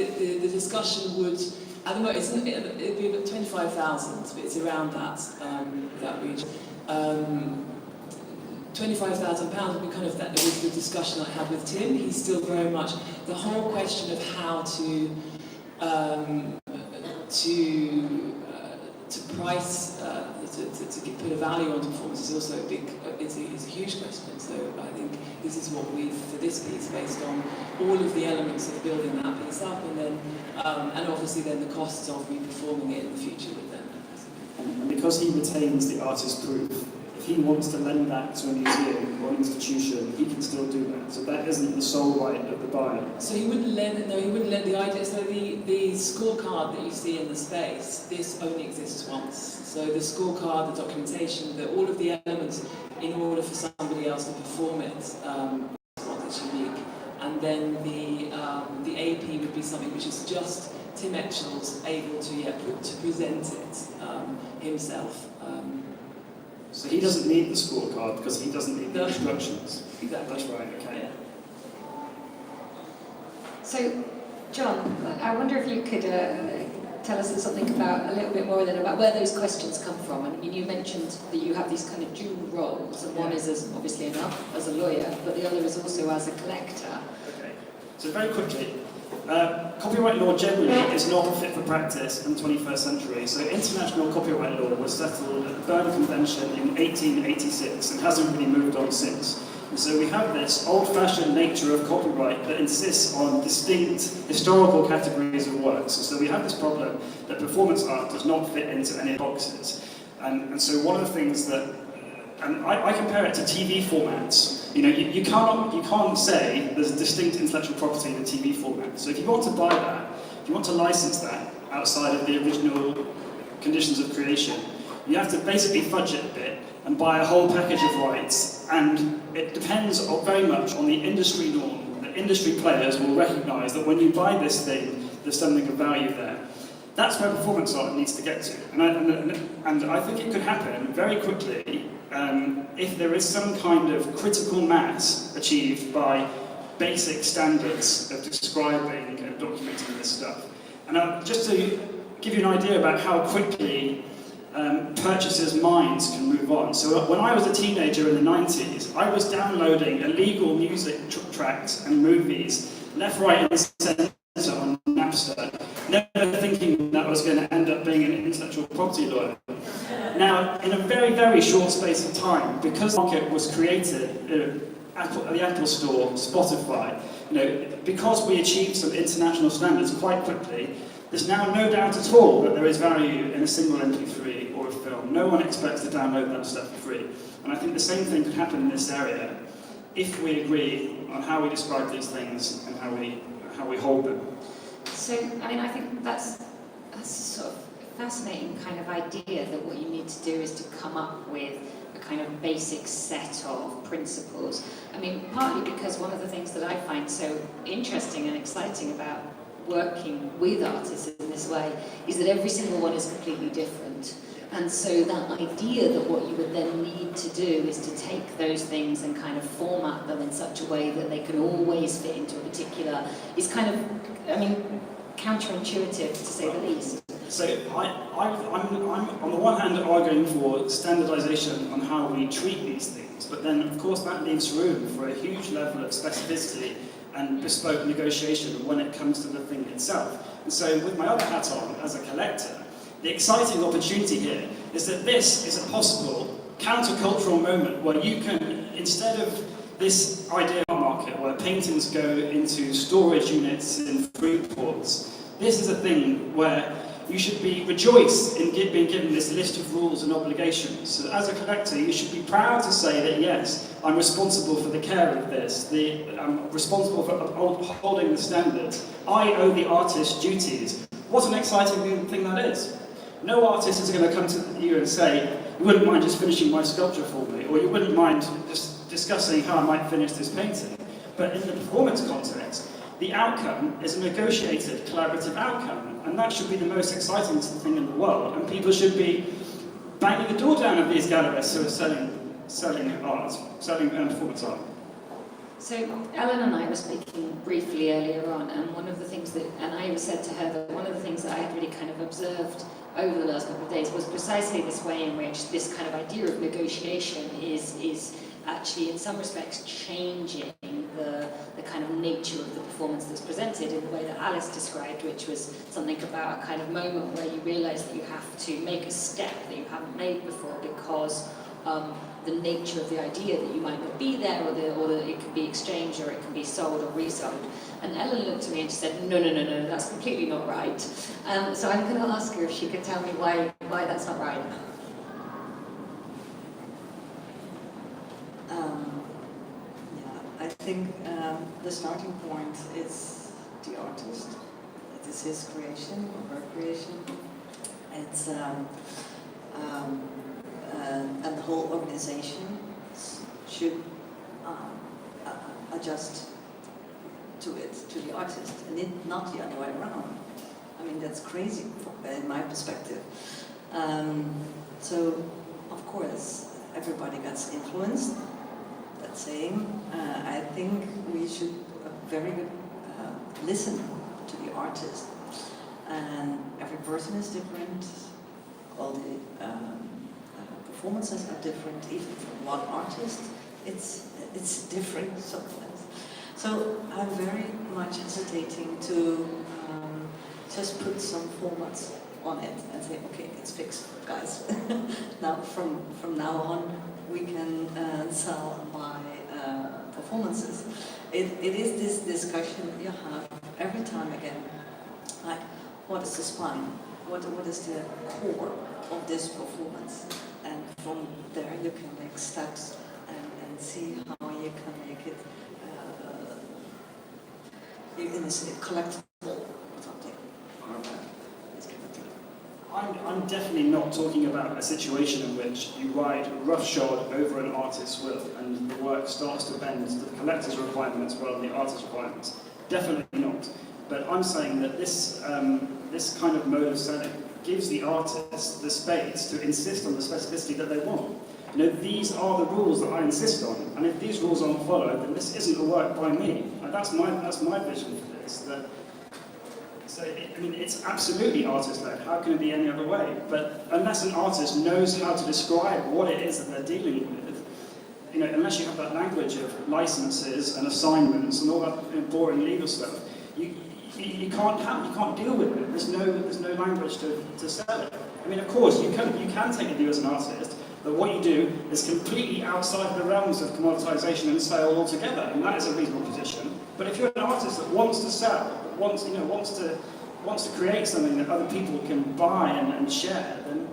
would, at the moment, it'd be about 25,000, but it's around that region. £25,000 would be kind of that, was the discussion I had with Tim. He's still very much, the whole question of how to price, to put a value on performance is also a big, is a huge question. So I think this is what we've, for this piece, based on all of the elements of building that piece up, and then, and obviously then the costs of re-performing it in the future with them.
And because he retains the artist proof, if he wants to lend that to a museum or an institution, he can still do that. So that isn't the sole right of the buyer.
So he wouldn't lend, no, he wouldn't lend the idea. So the scorecard that you see in the space, this only exists once. So the scorecard, the documentation, all of the elements in order for somebody else to perform it, is what is unique. And then the AP would be something which is just Tim Etchell's able to present it himself.
So he doesn't need the scorecard because he doesn't need the
No.
instructions.
Exactly.
That's right, okay.
Yeah.
So, John, I wonder if you could tell us something about, a little bit more then about where those questions come from. I mean, you mentioned that you have these kind of dual roles, and one is obviously enough as a lawyer, but the other is also as a collector.
Okay. So very quickly, copyright law generally is not fit for practice in the 21st century. So international copyright law was settled at the Berne Convention in 1886 and hasn't really moved on since. And so we have this old-fashioned nature of copyright that insists on distinct historical categories of works. And so we have this problem that performance art does not fit into any boxes. And so one of the things that, and I compare it to TV formats. You know, you can't say there's a distinct intellectual property in a TV format. So if you want to buy that, if you want to license that outside of the original conditions of creation, you have to basically fudge it a bit and buy a whole package of rights. And it depends very much on the industry norm. The industry players will recognise that when you buy this thing, there's something of value there. That's where performance art needs to get to. And I think it could happen very quickly if there is some kind of critical mass achieved by basic standards of describing and documenting this stuff. And just to give you an idea about how quickly purchasers' minds can move on. So when I was a teenager in the 90s, I was downloading illegal music tracks and movies left, right and centre on Napster, never thinking that I was going to end up being an intellectual property lawyer. Now, in a very, very short space of time, because the market was created, the Apple Store, Spotify, because we achieved some international standards quite quickly, there's now no doubt at all that there is value in a single MP3 or a film. No one expects to download that stuff for free. And I think the same thing could happen in this area if we agree on how we describe these things and how we hold them.
So, I mean, I think that's a sort of fascinating kind of idea that what you need to do is to come up with a kind of basic set of principles. I mean, partly because one of the things that I find so interesting and exciting about working with artists in this way is that every single one is completely different. And so that idea that what you would then need to do is to take those things and kind of format them in such a way that they can always fit into a particular is kind of, I mean, counterintuitive to say the least.
So I'm on the one hand arguing for standardization on how we treat these things, but then of course that leaves room for a huge level of specificity and bespoke negotiation when it comes to the thing itself. And so with my other hat on as a collector, the exciting opportunity here is that this is a possible countercultural moment where you can, instead of this idea market where paintings go into storage units in food ports, this is a thing where you should be rejoiced in being given this list of rules and obligations. So as a collector, you should be proud to say that yes, I'm responsible for the care of this, I'm responsible for upholding the standards. I owe the artist duties. What an exciting thing that is. No artist is going to come to you and say, you wouldn't mind just finishing my sculpture for me, or you wouldn't mind just discussing how I might finish this painting. But in the performance context, the outcome is a negotiated, collaborative outcome, and that should be the most exciting thing in the world, and people should be banging the door down of these gallerists who are selling art, selling performance art.
So Ellen and I were speaking briefly earlier on, and one of the things that, and I said to her that one of the things that I had really kind of observed over the last couple of days was precisely this way in which this kind of idea of negotiation is actually in some respects changing the kind of nature of the performance that's presented in the way that Alice described, which was something about a kind of moment where you realise that you have to make a step that you haven't made before because the nature of the idea that you might not be there, or that it can be exchanged, or it can be sold or resold. And Ellen looked at me and she said, no, that's completely not right. So I'm going to ask her if she could tell me why that's not right.
I think the starting point is the artist. It is his creation, or her creation. It's and the whole organization should adjust to it, to the artist, and not the other way around. I mean, that's crazy in my perspective. So, of course, everybody gets influenced. That saying, I think we should very good listen to the artist, and every person is different. All the performances are different, even from one artist. It's different sometimes. So I'm very much hesitating to just put some formats on it and say, okay, it's fixed, guys. Now from now on, we can sell and buy performances. It is this discussion you have every time again, like what is the spine? What is the core of this performance? And from there you can make steps and see how you can make it collectible or something.
I'm definitely not talking about a situation in which you ride roughshod over an artist's will and the work starts to bend to the collector's requirements rather than the artist's requirements. Definitely not. But I'm saying that this kind of mode of selling gives the artist the space to insist on the specificity that they want. You know, these are the rules that I insist on, and if these rules aren't followed, then this isn't a work by me. And that's my vision for this. It's absolutely artist-led. How can it be any other way? But unless an artist knows how to describe what it is that they're dealing with, you know, unless you have that language of licenses and assignments and all that boring legal stuff, you can't deal with it. There's no language to sell it. I mean, of course, you can take a view as an artist that what you do is completely outside the realms of commoditization and sale altogether, and that is a reasonable position. But if you're an artist that wants to sell, that wants to create something that other people can buy and share, then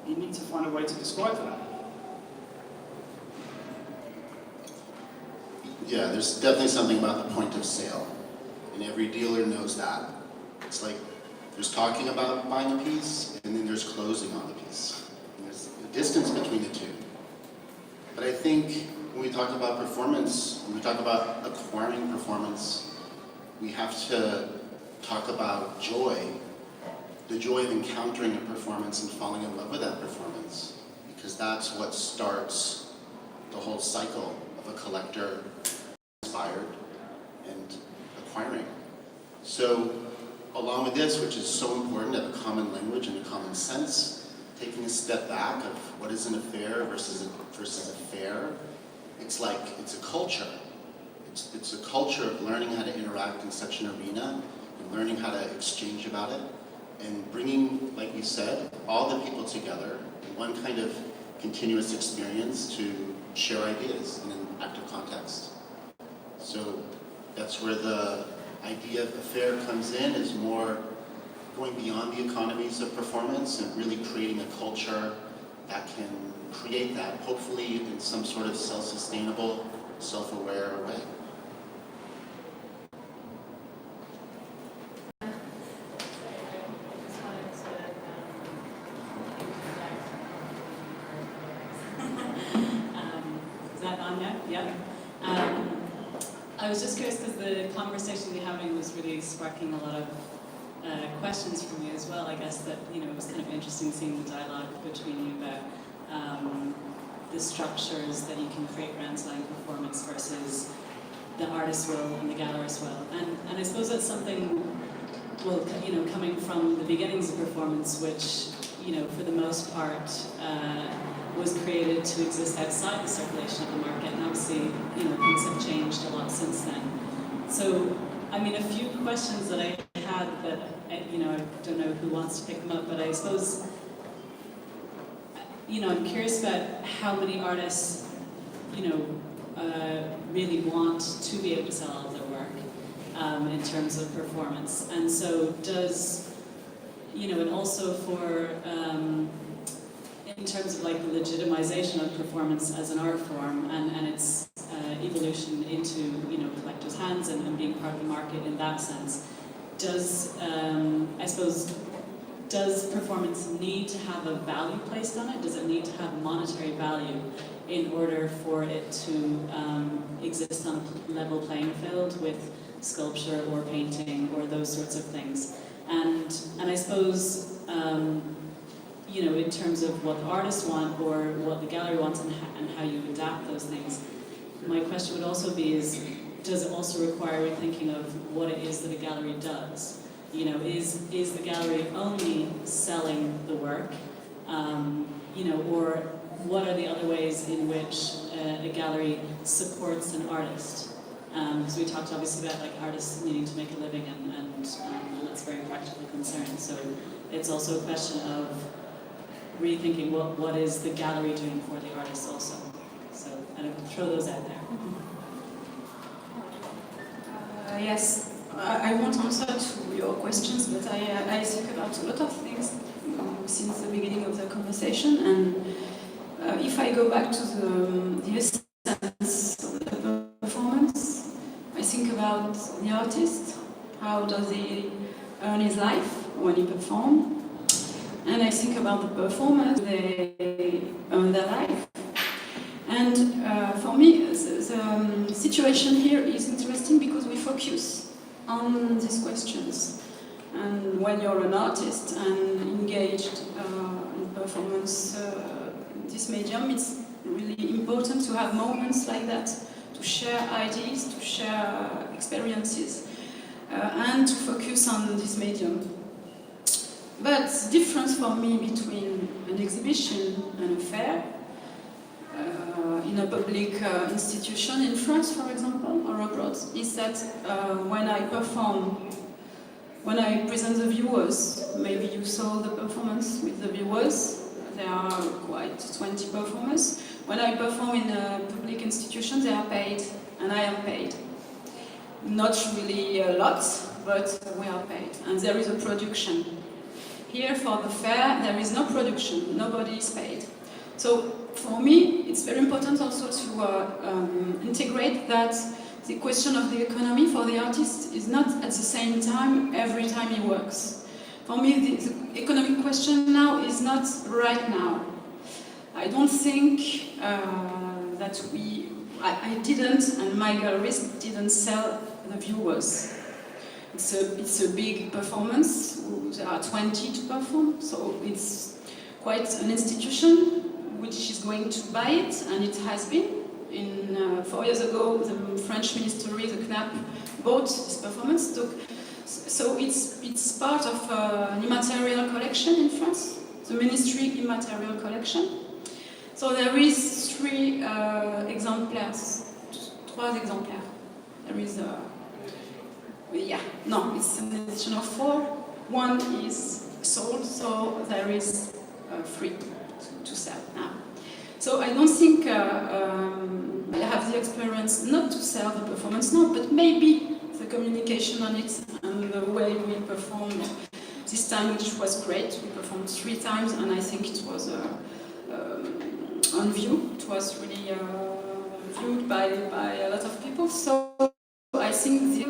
you need to find a way to describe that.
Yeah, there's definitely something about the point of sale, and every dealer knows that. It's like there's talking about buying a piece, and then there's closing on the piece. And there's a distance between the two. But I think when we talk about performance, when we talk about acquiring performance, we have to talk about joy, the joy of encountering a performance and falling in love with that performance, because that's what starts the whole cycle of a collector inspired and acquiring. So along with this, which is so important, to have a common language and a common sense, taking a step back of what is an affair versus a fair, it's a culture. It's a culture of learning how to interact in such an arena and learning how to exchange about it and bringing, like we said, all the people together in one kind of continuous experience to share ideas in an active context. So that's where the idea of affair comes in, is more going beyond the economies of performance and really creating a culture that can create that, hopefully in some sort of self-sustainable, self-aware way.
Is that on there? Yeah.
I was just curious because the conversation we're having was really sparking a lot of questions from you as well. I guess that, you know, it was kind of interesting seeing the dialogue between you about the structures that you can create around selling performance versus the artist will and the gallerist will. And I suppose that's something, well, you know, coming from the beginnings of performance, which, you know, for the most part, was created to exist outside the circulation of the market, and obviously, you know, things have changed a lot since then. So, I mean, a few questions that I had that, you know, I don't know who wants to pick them up, but I suppose, you know, I'm curious about how many artists, you know, really want to be able to sell all of their work in terms of performance. And so does, you know, and also for, in terms of like the legitimization of performance as an art form and its evolution into, you know, collectors' hands and being part of the market in that sense, does, I suppose, does performance need to have a value placed on it? Does it need to have monetary value in order for it to exist on a level playing field with sculpture or painting or those sorts of things? And I suppose, you know, in terms of what the artists want or what the gallery wants and how you adapt those things, my question would also be is, does it also require thinking of what it is that a gallery does? You know, is the gallery only selling the work, you know, or what are the other ways in which a gallery supports an artist? Because we talked obviously about like artists needing to make a living and that's very practical concern. So it's also a question of rethinking what is the gallery doing for the artist also. So I'll throw those out there.
Yes, I won't answer to your questions, but I think about a lot of things since the beginning of the conversation. And if I go back to the essence of the performance, I think about the artist. How does he earn his life when he performs? And I think about the performers, they earn their life. And for me, the situation here is interesting because we focus on these questions. And when you're an artist and engaged in performance, this medium, it's really important to have moments like that, to share ideas, to share experiences, and to focus on this medium. But the difference for me between an exhibition and a fair, in a public institution in France, for example, or abroad, is that when I perform, when I present the viewers, maybe you saw the performance with the viewers, there are quite 20 performers. When I perform in a public institution, they are paid, and I am paid. Not really a lot, but we are paid, and there is a production. Here for the fair, there is no production, nobody is paid. So for me, it's very important also to integrate that the question of the economy for the artist is not at the same time every time he works. For me, the economic question now is not right now. I don't think that I didn't, and my gallerist didn't sell the viewers. It's a big performance. There are 20 to perform, so it's quite an institution which is going to buy it, and it has been. 4 years ago, the French ministry, the CNAP, bought this performance. So it's part of an immaterial collection in France, the ministry immaterial collection. So there is 3 exemplaires, 3 exemplaires. There is it's an edition of 4. 1 is sold, so there is 3 to sell now. So I don't think I have the experience not to sell the performance now, but maybe the communication on it and the way we performed this time, which was great. We performed 3 times, and I think it was on view. It was really viewed by a lot of people. So I think they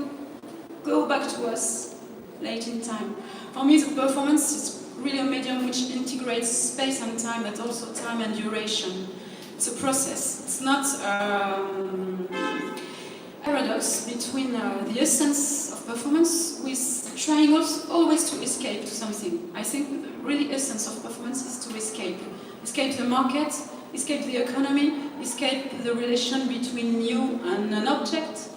go back to us late in time. For me, the performance is really a medium which integrates space and time, but also time and duration. It's a process. It's not. paradox between the essence of performance with trying always to escape to something. I think the really essence of performance is to escape. Escape the market, escape the economy, escape the relation between you and an object.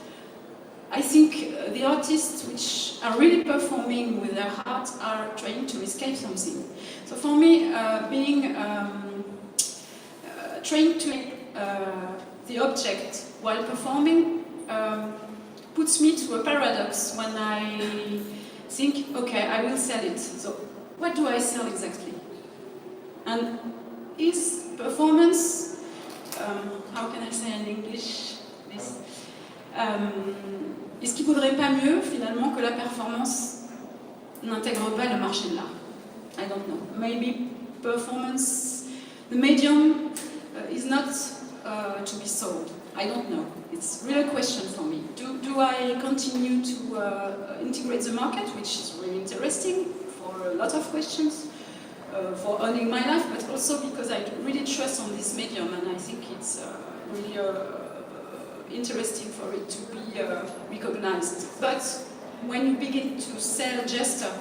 I think the artists which are really performing with their heart are trying to escape something. So for me, trying to make the object while performing puts me to a paradox when I think, okay, I will sell it. So what do I sell exactly? And is performance, how can I say in English this? Est-ce qu'il ne vaudrait pas mieux finalement que la performance n'intègre pas le marché de l'art? I don't know. Maybe performance, the medium is not to be sold. I don't know. It's really a question for me. Do I continue to integrate the market, which is really interesting for a lot of questions, for earning my life, but also because I really trust on this medium and I think it's really interesting for it to be recognized. But when you begin to sell gesture,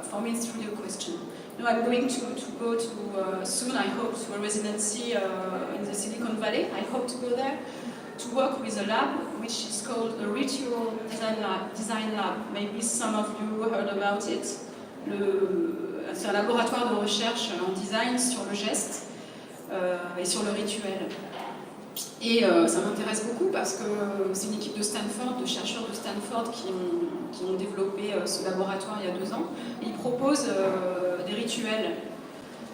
for me it's really a question. No, I'm going to go to soon, I hope, to a residency in the Silicon Valley. I hope to go there to work with a lab which is called a Ritual Design Lab. Maybe some of you heard about it. C'est un laboratoire de recherche en design sur le geste et sur le rituel. Et ça m'intéresse beaucoup parce que c'est une équipe de Stanford, de chercheurs de Stanford qui ont développé ce laboratoire il y a 2 ans. Et ils proposent des rituels.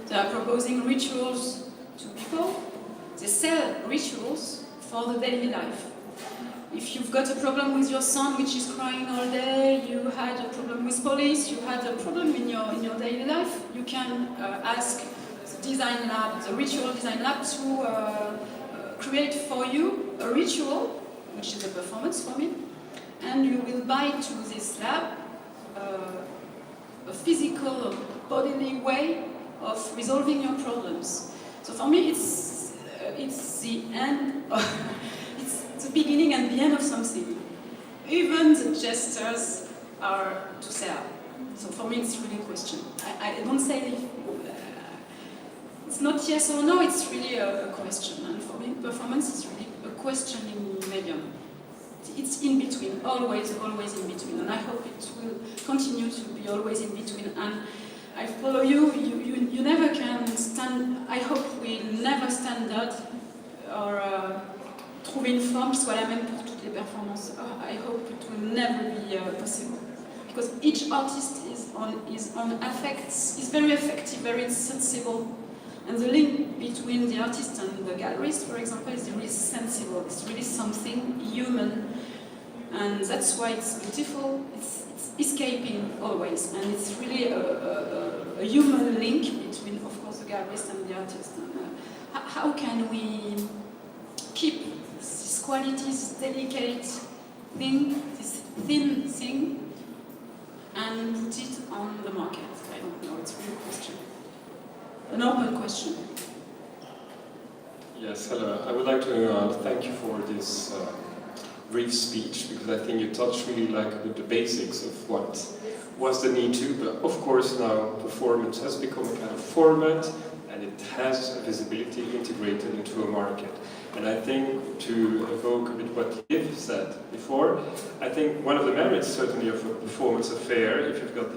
They are proposing rituals to people. They sell rituals for the daily life. If you've got a problem with your son which is crying all day, you had a problem with police, you had a problem in your daily life, you can ask the design lab, the ritual design lab to create for you a ritual, which is a performance for me, and you will buy to this lab a physical, bodily way of resolving your problems. So for me, it's the end, it's the beginning and the end of something. Even the gestures are to sell. So for me, it's really a question. I don't say it's not yes or no, it's really a question. And for me, performance is really a questioning medium. It's in between, always in between. And I hope it will continue to be always in between. And I follow you, you never can stand, I hope we'll never stand out or trouver une forme qui soit la même pour toutes les performances. I hope it will never be possible. Because each artist is on affects, is very affective, very sensible. And the link between the artist and the gallerist, for example, is really sensible. It's really something human. And that's why it's beautiful. It's escaping always. And it's really a human link between, of course, the gallerist and the artist. And, how can we keep this quality, this delicate thing, this thin thing, and put it on the market? I don't know. It's really a question. An open question.
Yes, hello. I would like to thank you for this brief speech, because I think you touched really like the basics of what was the need to, but of course now performance has become a kind of format and it has a visibility integrated into a market. And I think to evoke a bit what Liv said before, I think one of the merits certainly of a performance affair,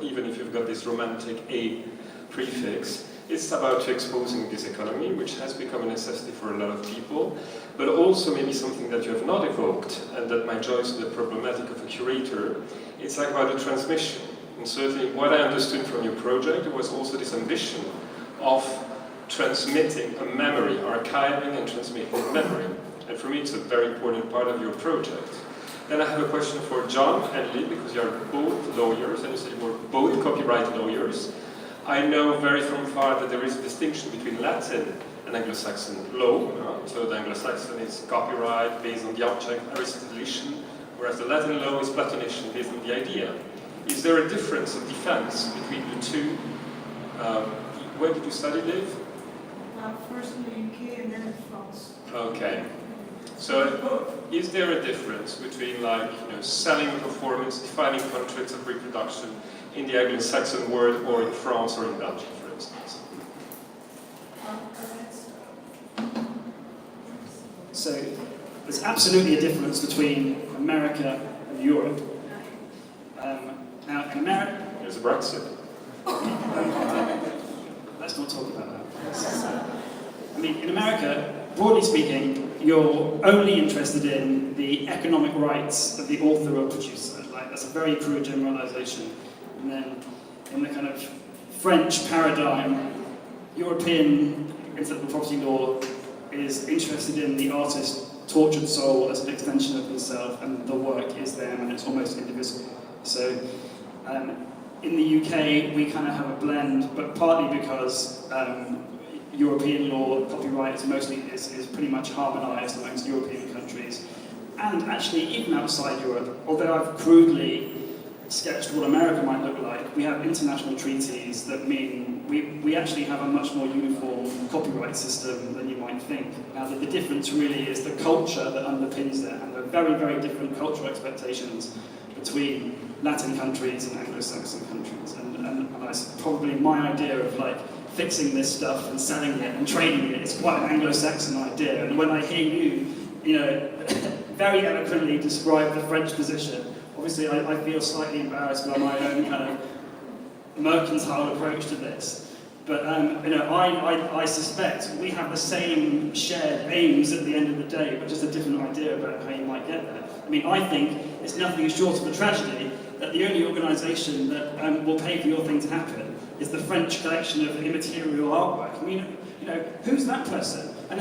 even if you've got this romantic A prefix, it's about exposing this economy, which has become a necessity for a lot of people, but also maybe something that you have not evoked, and that might join to the problematic of a curator. It's like about the transmission. And certainly what I understood from your project was also this ambition of transmitting a memory, archiving and transmitting memory. And for me it's a very important part of your project. Then I have a question for John and Liv, because you are both lawyers, and you said you were both copyright lawyers. I know very from far that there is a distinction between Latin and Anglo-Saxon law. So the Anglo-Saxon is copyright based on the object, Aristotelian, whereas the Latin law is Platonician, based on the idea. Is there a difference of defense between the two? Where did you study, Liv?
First in the UK and then in France.
Okay. So, is there a difference between, like, selling a performance, defining contracts of reproduction in the Anglo-Saxon world, or in France or in Belgium, for instance?
So there's absolutely a difference between America and Europe. Now, in America...
There's a Brexit.
Let's not talk about that. I mean, in America, broadly speaking, you're only interested in the economic rights of the author or producer. Like, that's a very crude generalization. And then, in the kind of French paradigm, European intellectual property law is interested in the artist's tortured soul as an extension of himself, and the work is them, and it's almost indivisible. So, in the UK, we kind of have a blend, but partly because European law, copyright is pretty much harmonised amongst European countries. And actually, even outside Europe, although I've crudely sketched what America might look like, we have international treaties that mean we actually have a much more uniform copyright system than you might think. Now, the difference really is the culture that underpins that, and there are very, very different cultural expectations between Latin countries and Anglo-Saxon countries. And that's probably my idea of like fixing this stuff and selling it and trading it. It's quite an Anglo-Saxon idea. And when I hear you, very eloquently describe the French position, obviously I feel slightly embarrassed by my own kind of mercantile approach to this. But I suspect we have the same shared aims at the end of the day, but just a different idea about how you might get there. I mean, I think it's nothing short of a tragedy that the only organisation that will pay for your thing to happen is the French collection of immaterial artwork. I mean, who's that person? And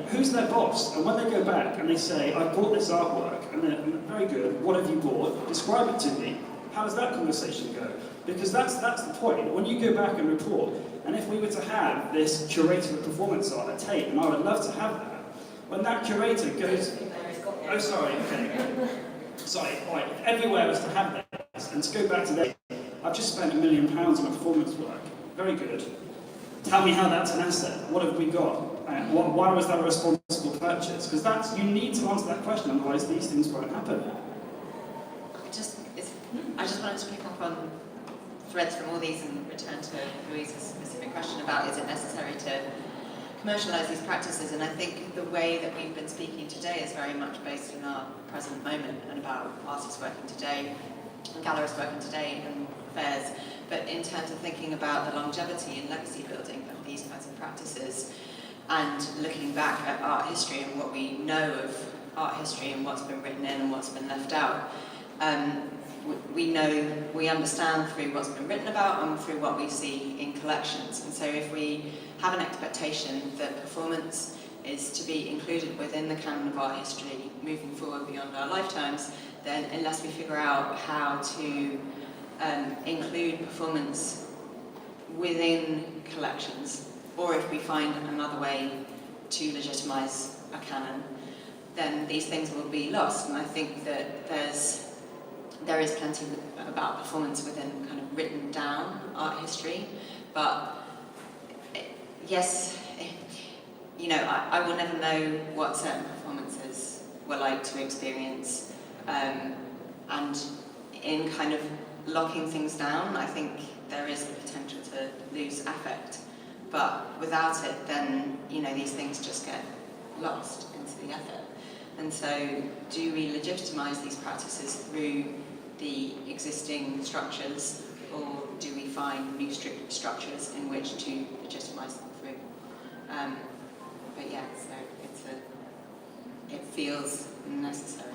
who's their boss? And when they go back and they say, I've bought this artwork, and they're very good, what have you bought? Describe it to me. How does that conversation go? Because that's the point. When you go back and report, and if we were to have this curator of performance art at Tate, and I would love to have that, when that curator goes... Oh, sorry, okay. Sorry, right. If everywhere was to have this, and to go back to that, I've just spent £1 million on a performance work. Very good. Tell me how that's an asset. What have we got? Why was that a responsible purchase? Because you need to answer that question, otherwise these things won't happen.
I just wanted to pick up on threads from all these and return to Louise's specific question about is it necessary to commercialise these practices, and I think the way that we've been speaking today is very much based on our present moment and about artists working today and gallerists working today and fairs, but in terms of thinking about the longevity and legacy building of these kinds of practices and looking back at art history and what we know of art history and what's been written in and what's been left out. We understand through what's been written about and through what we see in collections. And so if we have an expectation that performance is to be included within the canon of art history moving forward beyond our lifetimes, then unless we figure out how to include performance within collections, or if we find another way to legitimise a canon, then these things will be lost. And I think that there is plenty about performance within kind of written down art history, but yes, I will never know what certain performances were like to experience, and in kind of locking things down, I think there is the potential to lose affect, but without it, then these things just get lost into the effort. And so, do we legitimise these practices through the existing structures, or do we find new structures in which to legitimise them through? But yeah, so it feels necessary.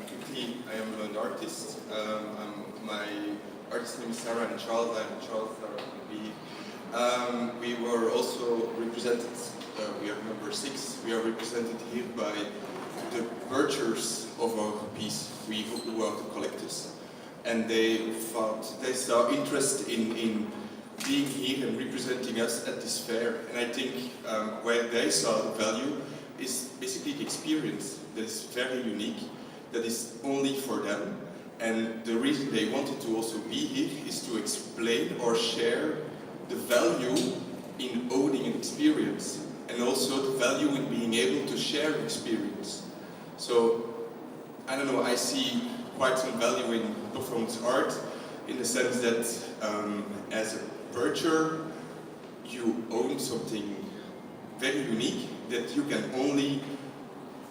Quickly, I am an artist. My artist name is Sarah and Charles. I'm Charles, Sarah and we were also represented, we are number 6, we are represented here by the purchasers of our piece, who are the collectors. And they saw interest in being here and representing us at this fair. And I think where they saw the value is basically the experience that is very unique, that is only for them. And the reason they wanted to also be here is to explain or share the value in owning an experience, and also the value in being able to share an experience. So, I don't know, I see quite some value in performance art, in the sense that as a purchaser, you own something very unique that you can only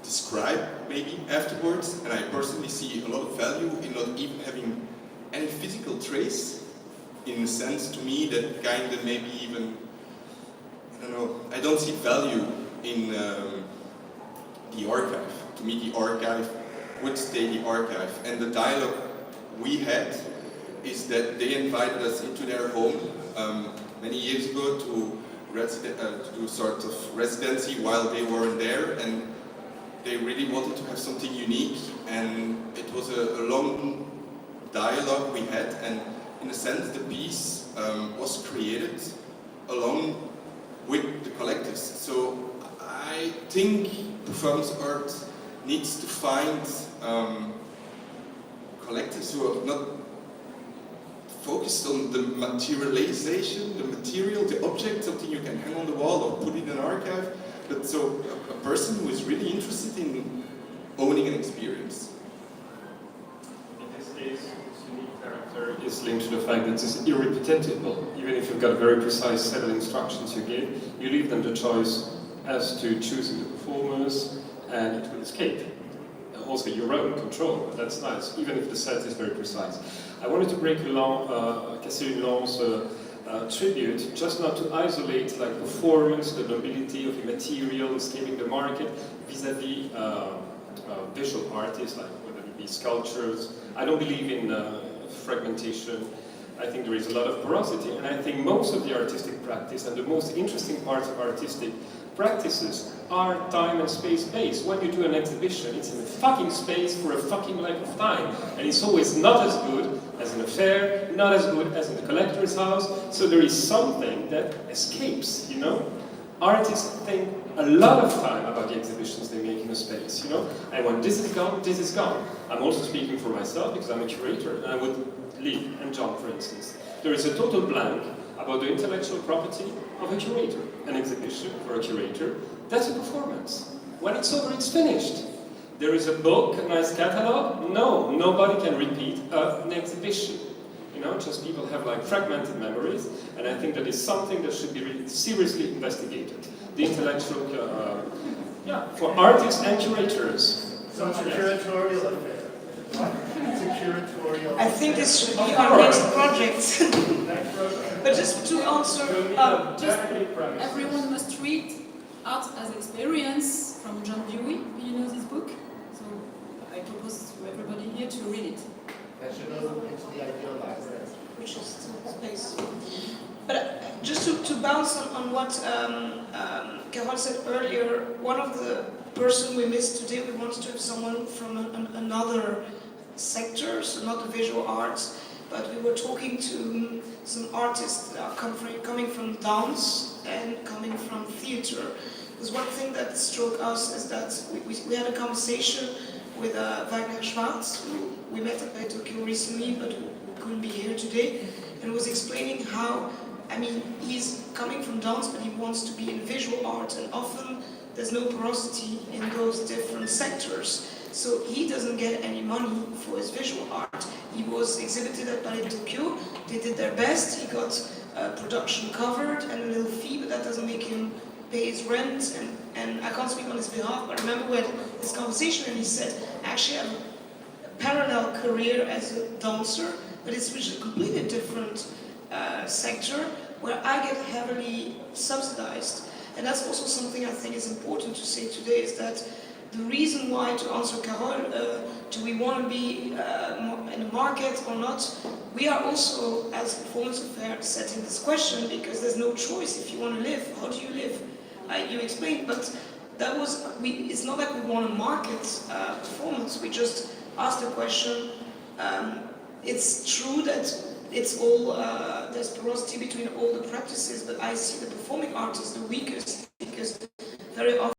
describe maybe afterwards, and I personally see a lot of value in not even having any physical trace, in a sense to me that kind of maybe even, I don't know, I don't see value in the archive. To me the archive would stay the archive, and the dialogue we had is that they invited us into their home many years ago to do sort of residency while they weren't there, and they really wanted to have something unique, and it was a long dialogue we had, and in a sense the piece was created along with the collectives. So I think performance art needs to find collectives who are not focused on the materialization, the material, the object, something you can hang on the wall or put in an archive, but so a person who is really interested in owning an experience.
In this case, its unique character is linked to the fact that it's irrepeatable. Even if you've got a very precise set of instructions you give, you leave them the choice as to choosing the performers, and it will escape. Also your own control, that's nice, even if the set is very precise. I wanted to break Cassie Lang's tribute, just not to isolate like performance, the nobility of the material, escaping the market, vis-a-vis visual artists, like whether it be sculptures. I don't believe in fragmentation. I think there is a lot of porosity, and I think most of the artistic practice and the most interesting parts of artistic practices are time and space based. When you do an exhibition, it's in a fucking space for a fucking length of time, and it's always not as good as in a fair, not as good as in the collector's house, so there is something that escapes, you know? Artists think a lot of time about the exhibitions they make in a space, you know? And when this is gone, this is gone. I'm also speaking for myself because I'm a curator, and I would leave, and John for instance. There is a total blank about the intellectual property of a curator. An exhibition for a curator, that's a performance. When it's over, it's finished. There is a book, a nice catalog. No, nobody can repeat an exhibition. You know, just people have like fragmented memories, and I think that is something that should be really seriously investigated. The intellectual, for artists and curators.
So it's a curatorial affair. It's a curatorial
I think this should be our next project. But just to answer,
everyone must read Art as Experience from John Dewey. Do you know this book? So I propose to everybody here to read it.
That should go into the ideal library.
which is space. But just to bounce on what Carole said earlier, one of the person we missed today, we wanted to have someone from another sector, so not the visual arts, but we were talking to some artists that are coming from dance and coming from theater. Because one thing that struck us is that we had a conversation with Wagner Schwartz, who we met at Tokyo recently, but who couldn't be here today, and was explaining how, I mean, he's coming from dance, but he wants to be in visual art, and often there's no porosity in those different sectors. So he doesn't get any money for his visual art. He was exhibited at Ballet Tokyo, they did their best, he got production covered and a little fee, but that doesn't make him pay his rent, and I can't speak on his behalf, but I remember we had this conversation and he said, actually I have a parallel career as a dancer, but it's a completely different sector where I get heavily subsidized. And that's also something I think is important to say today, is that the reason why, to answer Carole, do we want to be in the market or not, we are also, as Performance Affair, setting this question because there's no choice. If you want to live, how do you live? You explained, but that was, it's not like we want to market performance, we just asked the question. It's true that it's all, there's porosity between all the practices, but I see the performing artists the weakest because very often